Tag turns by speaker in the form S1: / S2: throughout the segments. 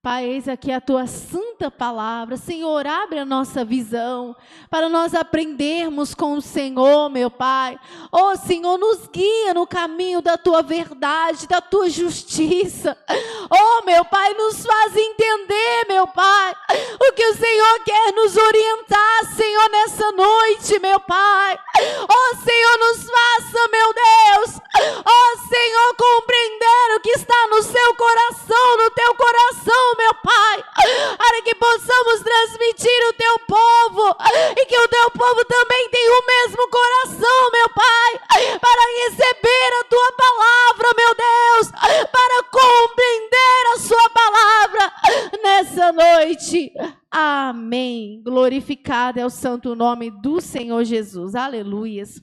S1: Pai, eis aqui a tua santa palavra. Senhor, abre a nossa visão para nós aprendermos com o Senhor, meu Pai. Oh, Senhor, nos guia no caminho da tua verdade, da tua justiça. Oh, meu Pai, nos faz entender, meu Pai, o que o Senhor quer nos orientar, Senhor, nessa noite, meu Pai. Oh, Senhor, nos faça, meu Deus, oh, Senhor, compreender o que está no seu coração, no teu coração, meu Pai, para que possamos transmitir o teu povo, e que o teu povo também tenha o mesmo coração, meu Pai, para receber a tua palavra, meu Deus, para compreender a sua palavra nessa noite. Amém. Glorificado é o santo nome do Senhor Jesus. Aleluias.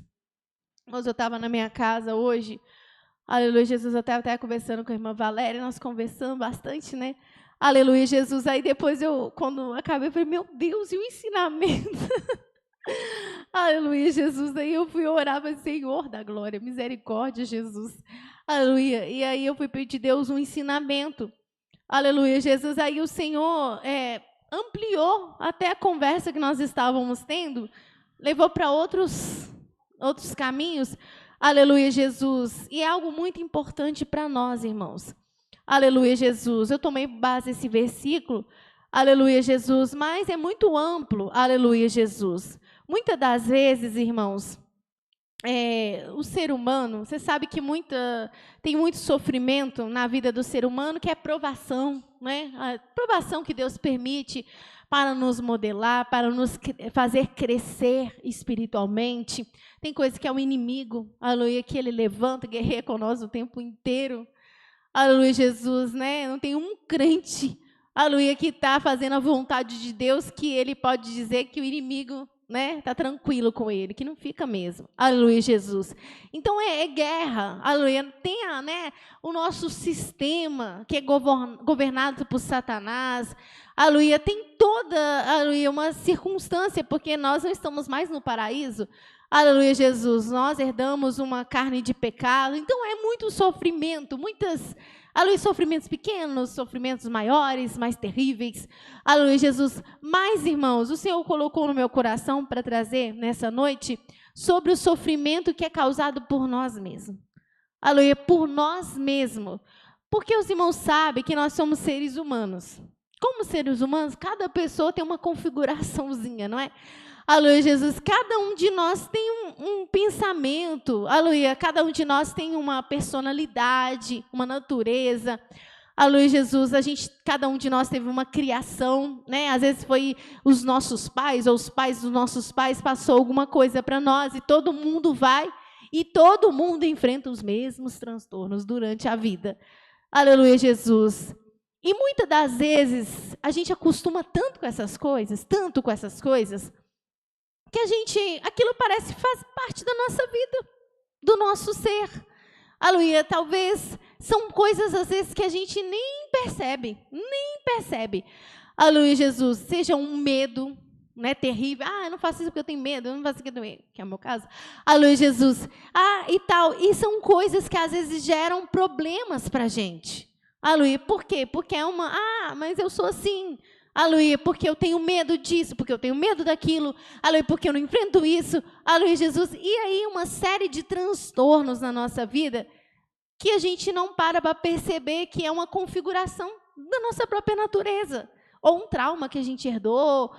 S1: Mas eu estava na minha casa hoje, aleluia, Jesus, eu estava até conversando com a irmã Valéria, nós conversamos bastante, né? Aleluia, Jesus. Aí depois quando acabei, eu falei, meu Deus, e o ensinamento? Aleluia, Jesus. Aí eu fui orar, falei, Senhor da glória, misericórdia, Jesus. Aleluia. E aí eu fui pedir a Deus um ensinamento. Aleluia, Jesus. Aí o Senhor ampliou até a conversa que nós estávamos tendo, levou para outros caminhos. Aleluia, Jesus. E é algo muito importante para nós, irmãos. Aleluia, Jesus. Eu tomei base esse versículo, aleluia, Jesus, mas é muito amplo, aleluia, Jesus. Muitas das vezes, irmãos, o ser humano, você sabe que tem muito sofrimento na vida do ser humano, que é provação, né? A provação que Deus permite para nos modelar, para nos fazer crescer espiritualmente. Tem coisa que é o inimigo, aleluia, que ele levanta, guerreia com nós o tempo inteiro. Aleluia, Jesus, né? Não tem um crente, aleluia, que está fazendo a vontade de Deus, que ele pode dizer que o inimigo, né, está tranquilo com ele, que não fica mesmo. Aleluia, Jesus. Então é guerra, aleluia. Tem o nosso sistema, que é governado por Satanás, aleluia. Tem toda, aleluia, uma circunstância, porque nós não estamos mais no paraíso. Aleluia, Jesus, nós herdamos uma carne de pecado, então é muito sofrimento, aleluia, sofrimentos pequenos, sofrimentos maiores, mais terríveis, aleluia, Jesus. Mas, irmãos, o Senhor colocou no meu coração para trazer nessa noite sobre o sofrimento que é causado por nós mesmos, aleluia, por nós mesmos, porque os irmãos sabem que nós somos seres humanos. Como seres humanos, cada pessoa tem uma configuraçãozinha, não é? Aleluia, Jesus. Cada um de nós tem um pensamento, aleluia. Cada um de nós tem uma personalidade, uma natureza. Aleluia, Jesus. Cada um de nós teve uma criação, né? Às vezes foi os nossos pais ou os pais dos nossos pais passou alguma coisa para nós e todo mundo vai e todo mundo enfrenta os mesmos transtornos durante a vida. Aleluia, Jesus. E muitas das vezes a gente acostuma tanto com essas coisas, que aquilo parece que faz parte da nossa vida, do nosso ser. Aleluia, talvez são coisas às vezes que a gente nem percebe. Aleluia, Jesus, seja um medo, né, terrível. Eu não faço isso porque eu tenho medo, eu não faço isso porque eu tenho medo, que é o meu caso. Aleluia, Jesus. E tal, e são coisas que às vezes geram problemas para a gente. Aleluia, por quê? Porque mas eu sou assim. Aleluia, porque eu tenho medo disso, porque eu tenho medo daquilo, aleluia, porque eu não enfrento isso, aleluia, Jesus. E aí uma série de transtornos na nossa vida que a gente não para perceber que é uma configuração da nossa própria natureza, ou um trauma que a gente herdou,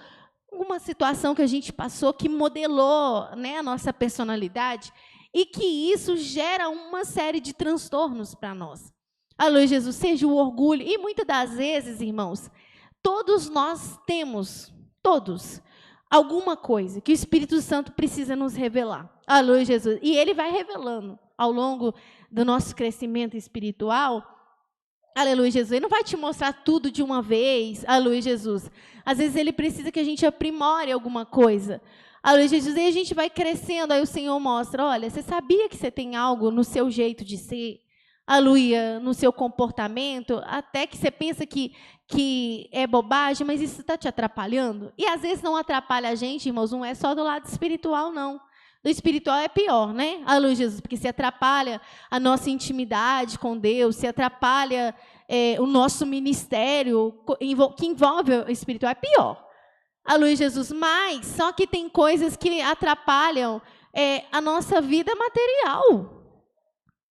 S1: uma situação que a gente passou que modelou, né, a nossa personalidade, e que isso gera uma série de transtornos para nós. Aleluia, Jesus, seja o orgulho, e muitas das vezes, irmãos, todos nós temos, alguma coisa que o Espírito Santo precisa nos revelar. Aleluia, Jesus. E Ele vai revelando ao longo do nosso crescimento espiritual. Aleluia, Jesus. Ele não vai te mostrar tudo de uma vez. Aleluia, Jesus. Às vezes Ele precisa que a gente aprimore alguma coisa. Aleluia, Jesus. E a gente vai crescendo, aí o Senhor mostra, olha, você sabia que você tem algo no seu jeito de ser? Aleluia, no seu comportamento, até que você pensa que é bobagem, mas isso está te atrapalhando. E às vezes não atrapalha a gente, irmãos, não é só do lado espiritual, não. Do espiritual é pior, né? Aleluia, Jesus, porque se atrapalha a nossa intimidade com Deus, se atrapalha o nosso ministério, que envolve o espiritual, é pior. Aleluia, Jesus. Mas, só que tem coisas que atrapalham a nossa vida material.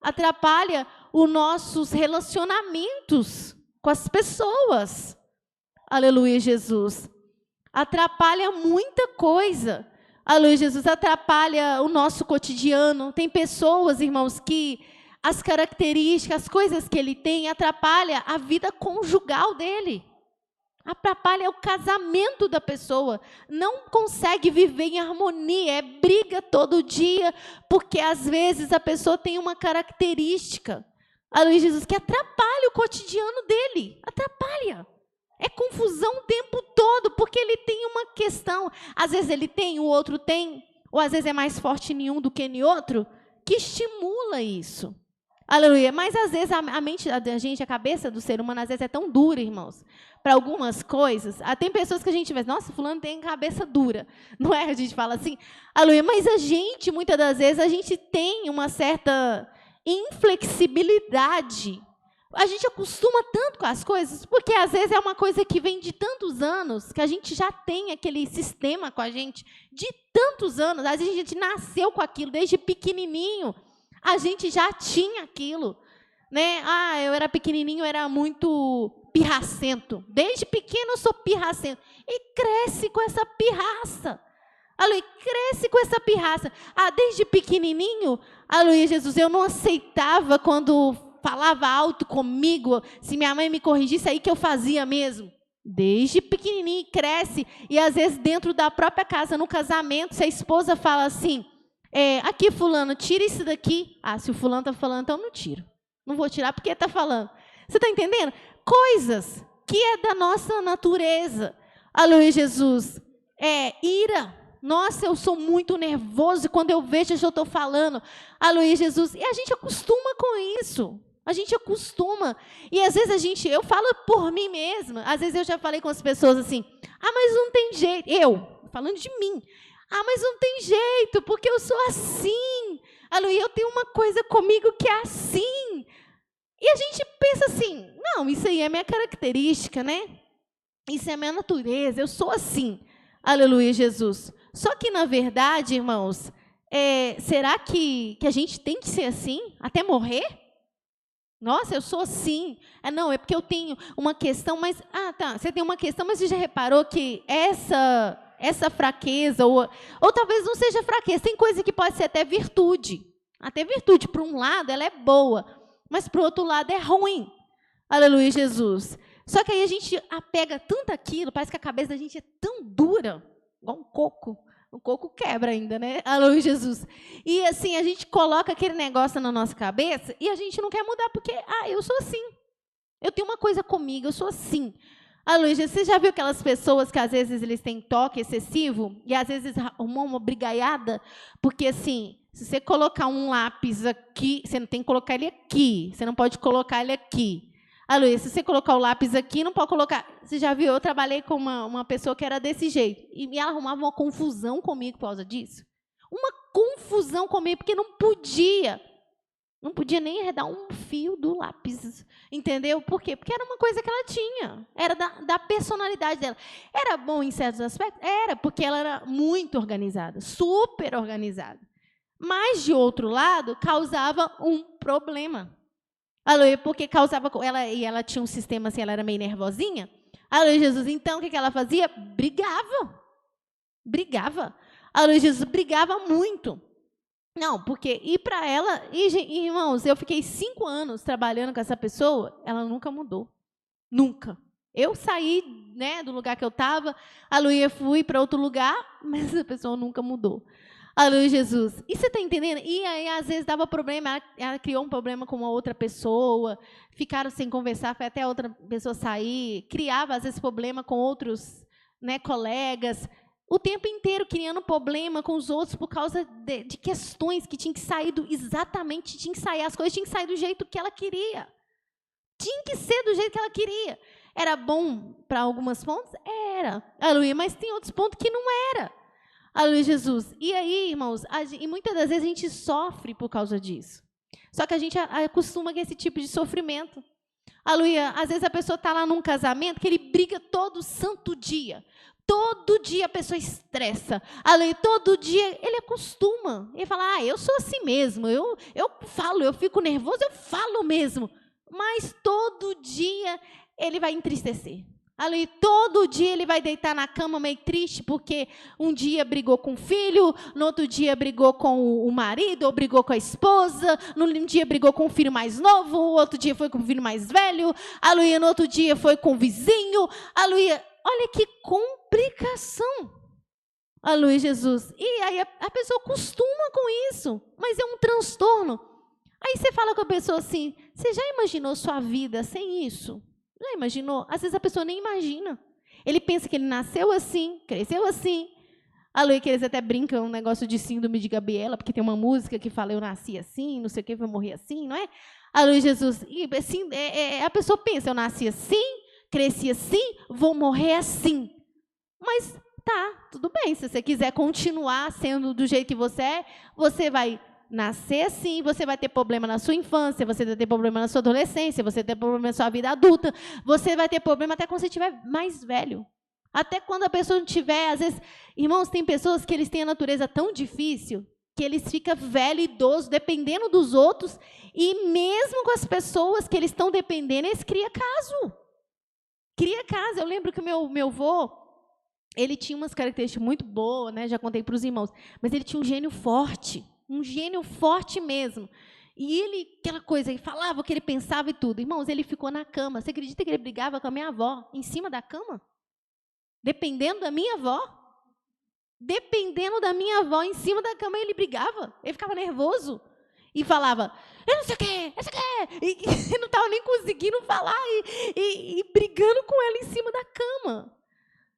S1: Atrapalha os nossos relacionamentos com as pessoas. Aleluia, Jesus. Atrapalha muita coisa. Aleluia, Jesus. Atrapalha o nosso cotidiano. Tem pessoas, irmãos, que as características, as coisas que ele tem, atrapalha a vida conjugal dele. Atrapalha o casamento da pessoa. Não consegue viver em harmonia. É briga todo dia, porque às vezes a pessoa tem uma característica, aleluia, Jesus, que atrapalha o cotidiano dele. Atrapalha. É confusão o tempo todo, porque ele tem uma questão. Às vezes ele tem, o outro tem, ou às vezes é mais forte em um do que em outro, que estimula isso. Aleluia. Mas às vezes a mente da gente, a cabeça do ser humano, às vezes é tão dura, irmãos, para algumas coisas. Tem pessoas que a gente vê, nossa, fulano tem cabeça dura. Não é? A gente fala assim, aleluia. Mas a gente, muitas das vezes, a gente tem uma certa inflexibilidade. A gente acostuma tanto com as coisas, porque às vezes é uma coisa que vem de tantos anos, que a gente já tem aquele sistema com a gente de tantos anos. Às vezes a gente nasceu com aquilo desde pequenininho. A gente já tinha aquilo, né? Eu era pequenininho, eu era muito pirracento. Desde pequeno eu sou pirracento. E cresce com essa pirraça. Aleluia, cresce com essa pirraça. Desde pequenininho, aleluia, Jesus, eu não aceitava quando falava alto comigo. Se minha mãe me corrigisse, aí que eu fazia mesmo. Desde pequenininho, cresce. E às vezes dentro da própria casa, no casamento, se a esposa fala assim, aqui fulano, tira isso daqui. Se o fulano está falando, então não tiro. Não vou tirar porque está falando. Você está entendendo? Coisas que é da nossa natureza. Aleluia, Jesus. Ira. Nossa, eu sou muito nervoso quando eu vejo que eu estou falando. Aleluia, Jesus. E a gente acostuma com isso. A gente acostuma. E às vezes eu falo por mim mesma. Às vezes eu já falei com as pessoas assim, mas não tem jeito. Falando de mim. Mas não tem jeito, porque eu sou assim. Aleluia, eu tenho uma coisa comigo que é assim. E a gente pensa assim, não, isso aí é minha característica, né? Isso é minha natureza, eu sou assim. Aleluia, Jesus. Só que, na verdade, irmãos, será que a gente tem que ser assim até morrer? Nossa, eu sou assim. Não, é porque eu tenho uma questão, mas... tá, você tem uma questão, mas você já reparou que essa fraqueza, ou talvez não seja fraqueza, tem coisa que pode ser até virtude. Até virtude, por um lado, ela é boa, mas, por outro lado, é ruim. Aleluia, Jesus. Só que aí a gente apega tanto aquilo, parece que a cabeça da gente é tão dura, igual um coco. O coco quebra ainda, né? Aleluia, Jesus. E assim, a gente coloca aquele negócio na nossa cabeça e a gente não quer mudar, porque, eu sou assim. Eu tenho uma coisa comigo, eu sou assim. Aleluia, Jesus. Você já viu aquelas pessoas que às vezes eles têm toque excessivo e às vezes arrumam uma brigaiada? Porque assim, se você colocar um lápis aqui, você não tem que colocar ele aqui, você não pode colocar ele aqui. Aleluia, se você colocar o lápis aqui, não pode colocar... Você já viu, eu trabalhei com uma pessoa que era desse jeito. E ela arrumava uma confusão comigo por causa disso. Uma confusão comigo, porque não podia. Não podia nem arredar um fio do lápis. Entendeu? Por quê? Porque era uma coisa que ela tinha. Era da personalidade dela. Era bom em certos aspectos? Era, porque ela era muito organizada. Super organizada. Mas, de outro lado, causava um problema. Aleluia, porque causava... Ela tinha um sistema assim, ela era meio nervosinha. Aleluia, Jesus. Então, o que ela fazia? Brigava. Brigava. Aleluia, Jesus. Brigava muito. Não, porque... E para ela... irmãos, eu fiquei 5 anos trabalhando com essa pessoa, ela nunca mudou. Nunca. Eu saí, né, do lugar que eu estava, aleluia, fui para outro lugar, mas a pessoa nunca mudou. Aleluia, Jesus. E você está entendendo? E aí, às vezes, dava problema, ela criou um problema com uma outra pessoa, ficaram sem conversar, foi até a outra pessoa sair, criava, às vezes, problema com outros, né, colegas, o tempo inteiro criando problema com os outros por causa de questões que tinham que sair exatamente, tinham que sair, as coisas tinham que sair do jeito que ela queria. Tinha que ser do jeito que ela queria. Era bom para alguns pontos? Era. Aleluia, mas tem outros pontos que não era. Aleluia, Jesus. E aí, irmãos, e muitas das vezes a gente sofre por causa disso. Só que a gente acostuma com esse tipo de sofrimento. Aleluia. Às vezes a pessoa está lá num casamento que ele briga todo santo dia. Todo dia a pessoa estressa. Aleluia. Todo dia ele acostuma. Ele fala, eu sou assim mesmo. Eu falo, eu fico nervoso, eu falo mesmo. Mas todo dia ele vai entristecer. Ali, todo dia ele vai deitar na cama meio triste, porque um dia brigou com o filho, no outro dia brigou com o marido, ou brigou com a esposa, um dia brigou com o filho mais novo, o outro dia foi com o filho mais velho, aleluia, no outro dia foi com o vizinho, aleluia. Olha que complicação. Aleluia, Jesus. E aí a pessoa costuma com isso, mas é um transtorno. Aí você fala com a pessoa assim, você já imaginou sua vida sem isso? Já imaginou? Às vezes a pessoa nem imagina. Ele pensa que ele nasceu assim, cresceu assim. Aleluia, que eles até brincam um negócio de síndrome de Gabriela, porque tem uma música que fala, eu nasci assim, não sei o que, vou morrer assim, não é? Aleluia, Jesus. E assim, a pessoa pensa, eu nasci assim, cresci assim, vou morrer assim. Mas tá, tudo bem. Se você quiser continuar sendo do jeito que você é, você vai nascer assim, você vai ter problema na sua infância, você vai ter problema na sua adolescência, você vai ter problema na sua vida adulta, você vai ter problema até quando você estiver mais velho. Até quando a pessoa não tiver, às vezes, irmãos, tem pessoas que eles têm a natureza tão difícil que eles ficam velho, idoso, dependendo dos outros, e mesmo com as pessoas que eles estão dependendo, eles criam caso. Cria casa. Eu lembro que o meu avô, ele tinha umas características muito boas, né? Já contei para os irmãos, mas ele tinha um gênio forte mesmo. E ele, aquela coisa, ele falava o que ele pensava e tudo. Irmãos, ele ficou na cama. Você acredita que ele brigava com a minha avó em cima da cama? Dependendo da minha avó? Dependendo da minha avó, em cima da cama ele brigava. Ele ficava nervoso. E falava, eu não sei o quê, eu sei o quê. E não estava nem conseguindo falar. E brigando com ela em cima da cama.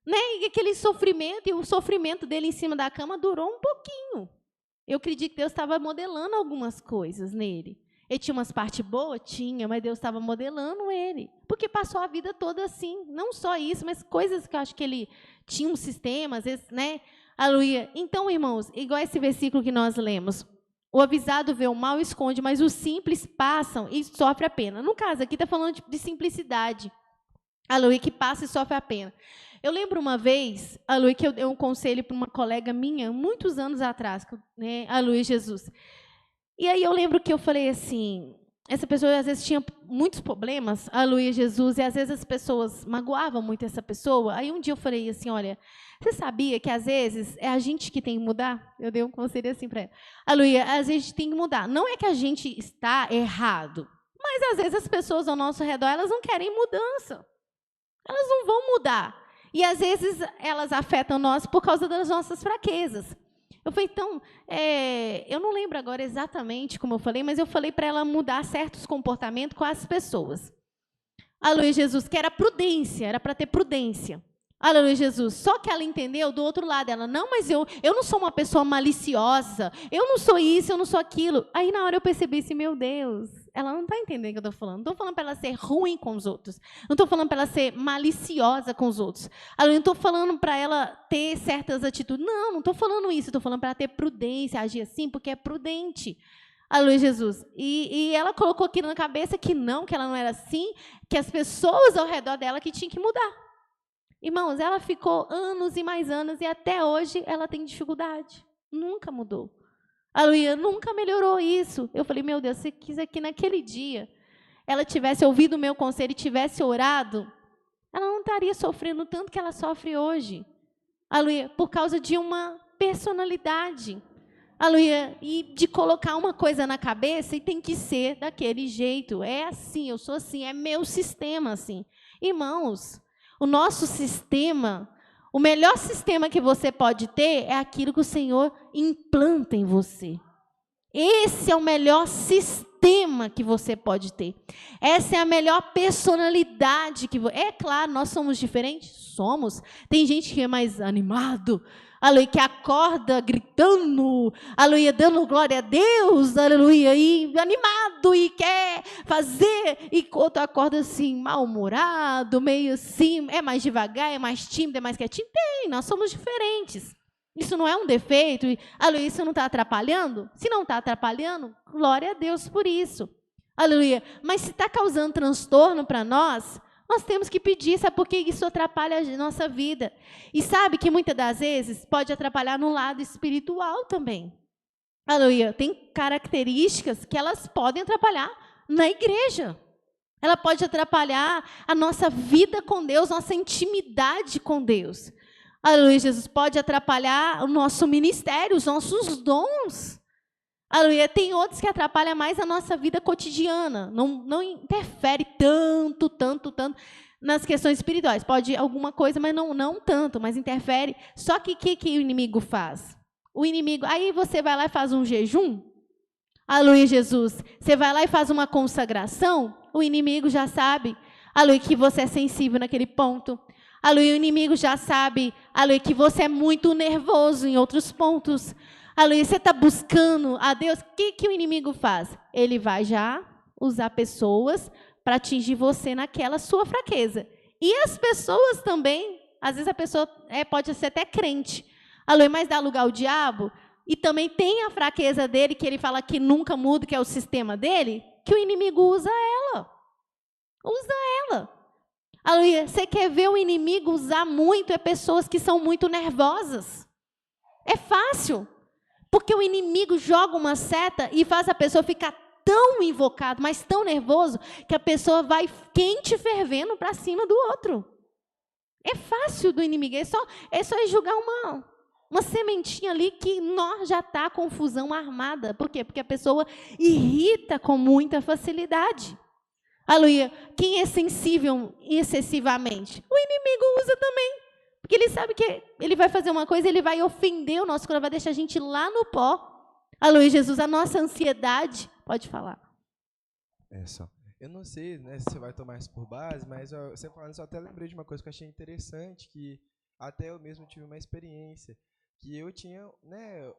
S1: Né? E aquele sofrimento, e o sofrimento dele em cima da cama durou um pouquinho. Eu acredito que Deus estava modelando algumas coisas nele. Ele tinha umas partes boas? Tinha, mas Deus estava modelando ele. Porque passou a vida toda assim. Não só isso, mas coisas que eu acho que ele tinha um sistema, às vezes, né? Aleluia. Então, irmãos, igual esse versículo que nós lemos. O avisado vê o mal e esconde, mas os simples passam e sofrem a pena. No caso aqui está falando de simplicidade. Aleluia, que passa e sofre a pena. Eu lembro uma vez, aleluia, que eu dei um conselho para uma colega minha, muitos anos atrás, né, aleluia, Jesus. E aí eu lembro que eu falei assim, essa pessoa às vezes tinha muitos problemas, aleluia, Jesus, e às vezes as pessoas magoavam muito essa pessoa. Aí um dia eu falei assim, olha, você sabia que às vezes é a gente que tem que mudar? Eu dei um conselho assim para ela. Aleluia, às vezes a gente tem que mudar. Não é que a gente está errado, mas às vezes as pessoas ao nosso redor, elas não querem mudança. Elas não vão mudar. E, às vezes, elas afetam nós por causa das nossas fraquezas. Eu falei, então, eu não lembro agora exatamente como eu falei, mas eu falei para ela mudar certos comportamentos com as pessoas. Aleluia, Jesus, que era prudência, era para ter prudência. Aleluia, Jesus. Só que ela entendeu do outro lado. Ela, não, mas eu não sou uma pessoa maliciosa. Eu não sou isso, eu não sou aquilo. Aí, na hora, eu percebi assim, meu Deus, ela não está entendendo o que eu estou falando. Não estou falando para ela ser ruim com os outros. Não estou falando para ela ser maliciosa com os outros. Aleluia, não estou falando para ela ter certas atitudes. Não estou falando isso. Estou falando para ela ter prudência, agir assim, porque é prudente. Aleluia, Jesus. E ela colocou aquilo na cabeça que ela não era assim, que as pessoas ao redor dela que tinham que mudar. Irmãos, ela ficou anos e mais anos e até hoje ela tem dificuldade. Nunca mudou. Aleluia, nunca melhorou isso. Eu falei, meu Deus, se quiser que naquele dia ela tivesse ouvido o meu conselho e tivesse orado, ela não estaria sofrendo tanto que ela sofre hoje. Aleluia, por causa de uma personalidade. Aleluia, e de colocar uma coisa na cabeça e tem que ser daquele jeito. É assim, eu sou assim, é meu sistema assim. Irmãos, o nosso sistema, o melhor sistema que você pode ter é aquilo que o Senhor implanta em você. Esse é o melhor sistema que você pode ter. Essa é a melhor personalidade que você... É claro, nós somos diferentes? Somos. Tem gente que é mais animado, aleluia, que acorda gritando, aleluia, dando glória a Deus, aleluia, e animado, e quer fazer, e outro acorda assim, mal-humorado, meio assim, é mais devagar, é mais tímido, é mais quietinho. Tem, nós somos diferentes. Isso não é um defeito, aleluia, isso não está atrapalhando? Se não está atrapalhando, glória a Deus por isso. Aleluia. Mas se está causando transtorno para nós temos que pedir, sabe por que isso atrapalha a nossa vida? E sabe que muitas das vezes pode atrapalhar no lado espiritual também. Aleluia. Tem características que elas podem atrapalhar na igreja. Ela pode atrapalhar a nossa vida com Deus, nossa intimidade com Deus. Aleluia, Jesus. Pode atrapalhar o nosso ministério, os nossos dons. Aleluia. Tem outros que atrapalham mais a nossa vida cotidiana. Não interfere tanto nas questões espirituais. Pode alguma coisa, mas não tanto, mas interfere. Só que o que o inimigo faz? O inimigo, aí você vai lá e faz um jejum. Aleluia, Jesus. Você vai lá e faz uma consagração. O inimigo já sabe, aleluia, que você é sensível naquele ponto. Aleluia, o inimigo já sabe, aleluia, que você é muito nervoso em outros pontos. Aleluia, você está buscando a Deus. O que o inimigo faz? Ele vai já usar pessoas para atingir você naquela sua fraqueza. E as pessoas também, às vezes a pessoa pode ser até crente, aleluia, mas dá lugar ao diabo, e também tem a fraqueza dele, que ele fala que nunca muda, que é o sistema dele, que o inimigo usa ela. Usa ela. Aleluia, você quer ver o inimigo usar muito, pessoas que são muito nervosas. É fácil. Porque o inimigo joga uma seta e faz a pessoa ficar tão invocado, mas tão nervoso, que a pessoa vai quente fervendo para cima do outro. É fácil do inimigo, é só jogar uma sementinha ali que já está a confusão armada. Por quê? Porque a pessoa irrita com muita facilidade. Aleluia. Quem é sensível excessivamente? O inimigo usa também. Porque ele sabe que ele vai fazer uma coisa, ele vai ofender o nosso coração, vai deixar a gente lá no pó. Aleluia, Jesus, a nossa ansiedade. Pode falar.
S2: Eu não sei, né, se você vai tomar isso por base, mas você falando isso, eu até lembrei de uma coisa que eu achei interessante, que até eu mesmo tive uma experiência, que eu tinha, né,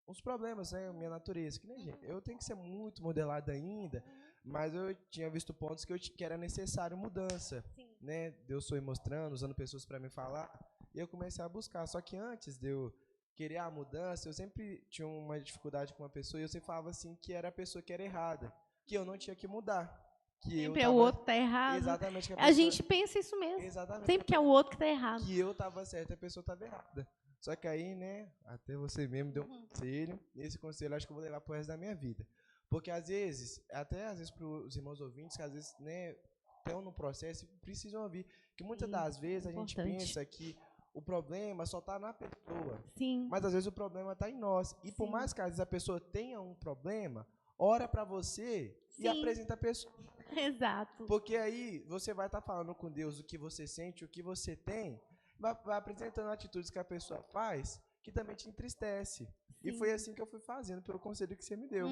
S2: uns problemas, né, minha natureza, que nem gente. Eu tenho que ser muito modelado ainda, mas eu tinha visto pontos que era necessário mudança, né? Deus foi mostrando, usando pessoas para me falar, e eu comecei a buscar. Só que antes de eu querer a mudança, eu sempre tinha uma dificuldade com uma pessoa, e eu sempre falava assim que era a pessoa que era errada, que eu não tinha que mudar. Que
S1: sempre é o outro que está errado.
S2: Exatamente. Que
S1: a gente pensa isso mesmo.
S2: Exatamente.
S1: Sempre que é o outro que está errado.
S2: Que eu estava certo e a pessoa estava errada. Só que aí, né, até você mesmo deu um conselho, e esse conselho eu acho que eu vou levar pro resto da minha vida. Porque às vezes, até às vezes para os irmãos ouvintes, que às vezes, né, estão no processo e precisam ouvir, que muitas das vezes a gente pensa que o problema só está na pessoa.
S1: Sim.
S2: Mas às vezes o problema está em nós. E por mais que às vezes a pessoa tenha um problema, ora para você e apresenta a pessoa.
S1: Exato.
S2: Porque aí você vai estar falando com Deus o que você sente, o que você tem, vai apresentando atitudes que a pessoa faz que também te entristece. E foi assim que eu fui fazendo, pelo conselho que você me deu.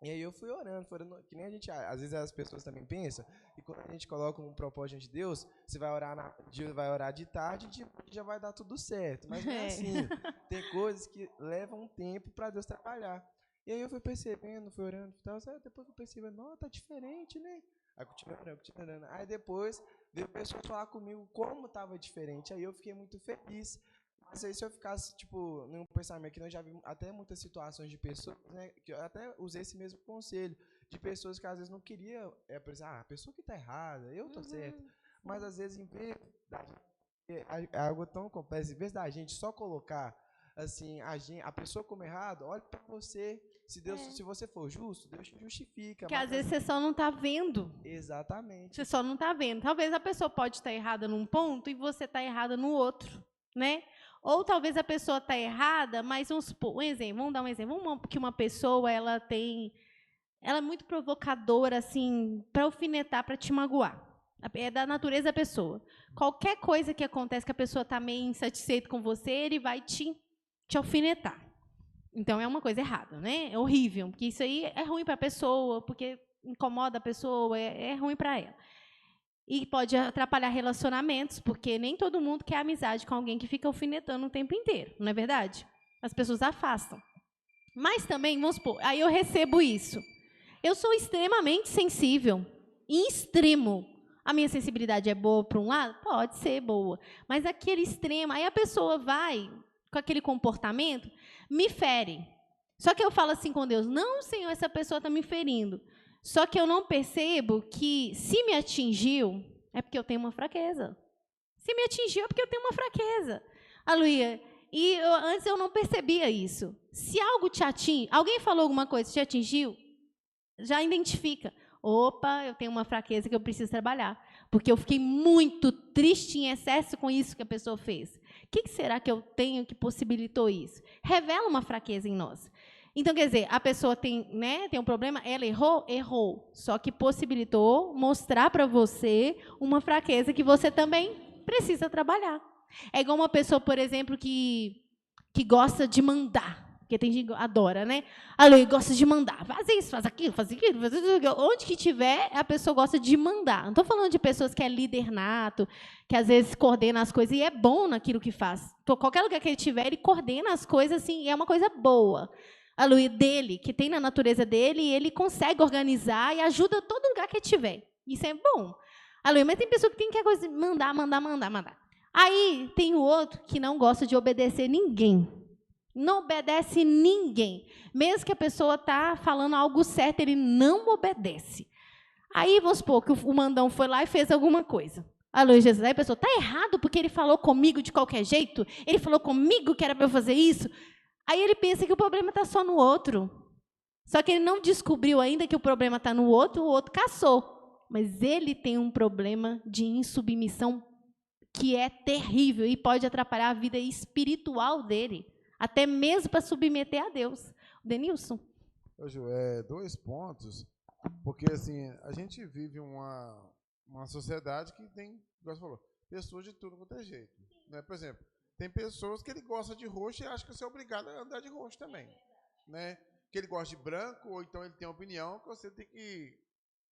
S2: E aí eu fui orando, que nem a gente, às vezes as pessoas também pensam, e quando a gente coloca um propósito diante de Deus, você vai orar de tarde e já vai dar tudo certo. Mas não é assim. Tem coisas que levam um tempo para Deus trabalhar. E aí eu fui percebendo, fui orando e tal, depois eu percebi, não, tá diferente, né? Aí continuei orando. Aí depois veio pessoas falar comigo como estava diferente. Aí eu fiquei muito feliz. Mas aí se eu ficasse, tipo, num pensamento que eu já vi até muitas situações de pessoas, né, que eu até usei esse mesmo conselho, de pessoas que às vezes não queriam, a pessoa que está errada, eu tô certo. Mas às vezes, em vez é algo tão complexo, em vez da gente só colocar, assim, a pessoa como errado, olha para você. Se você for justo, Deus te justifica.
S1: Porque às vezes você só não está vendo.
S2: Exatamente.
S1: Você só não está vendo. Talvez a pessoa pode estar errada num ponto e você está errada no outro, né? Ou talvez a pessoa está errada, mas um exemplo, vamos dar um exemplo. Que uma pessoa ela é muito provocadora, assim, para alfinetar, para te magoar. É da natureza da pessoa. Qualquer coisa que acontece que a pessoa está meio insatisfeita com você, ele vai te alfinetar. Então, é uma coisa errada, né? É horrível, porque isso aí é ruim para a pessoa, porque incomoda a pessoa, é ruim para ela. E pode atrapalhar relacionamentos, porque nem todo mundo quer amizade com alguém que fica alfinetando o tempo inteiro, não é verdade? As pessoas afastam. Mas também, vamos supor, aí eu recebo isso. Eu sou extremamente sensível, em extremo. A minha sensibilidade é boa para um lado? Pode ser boa. Mas aquele extremo, aí a pessoa vai com aquele comportamento, me fere. Só que eu falo assim com Deus, não, Senhor, essa pessoa está me ferindo. Só que eu não percebo que se me atingiu, é porque eu tenho uma fraqueza. Se me atingiu, é porque eu tenho uma fraqueza. Aleluia. E antes eu não percebia isso. Se algo te atinge, alguém falou alguma coisa, te atingiu, já identifica. Opa, eu tenho uma fraqueza que eu preciso trabalhar. Porque eu fiquei muito triste em excesso com isso que a pessoa fez. O que será que eu tenho que possibilitou isso? Revela uma fraqueza em nós. Então, quer dizer, a pessoa tem um problema, ela errou? Errou. Só que possibilitou mostrar para você uma fraqueza que você também precisa trabalhar. É igual uma pessoa, por exemplo, que gosta de mandar. Porque tem gente que adora, né? Aleluia, gosta de mandar. Faz isso, faz aquilo, faz aquilo, faz aquilo. Onde que tiver, a pessoa gosta de mandar. Não estou falando de pessoas que é líder nato, que às vezes coordena as coisas e é bom naquilo que faz. Qualquer lugar que ele tiver, ele coordena as coisas assim, e é uma coisa boa. Aleluia, dele, que tem na natureza dele, e ele consegue organizar e ajuda todo lugar que ele tiver. Isso é bom. Aleluia, mas tem pessoa que tem que mandar. Aí tem o outro que não gosta de obedecer ninguém. Não obedece ninguém. Mesmo que a pessoa está falando algo certo, ele não obedece. Aí, vamos supor que o mandão foi lá e fez alguma coisa. Aleluia, Jesus. Aí a pessoa, está errado porque ele falou comigo de qualquer jeito? Ele falou comigo que era para eu fazer isso? Aí ele pensa que o problema está só no outro. Só que ele não descobriu ainda que o problema está no outro, o outro caçou. Mas ele tem um problema de insubmissão que é terrível e pode atrapalhar a vida espiritual dele. Até mesmo para submeter a Deus. Denilson?
S3: Ô, Ju, 2 pontos, porque assim, a gente vive uma sociedade que tem, como você falou, pessoas de tudo quanto é jeito. Né? Por exemplo, tem pessoas que ele gosta de roxo e acha que você é obrigado a andar de roxo também. Né? Que ele gosta de branco, ou então ele tem uma opinião que você tem que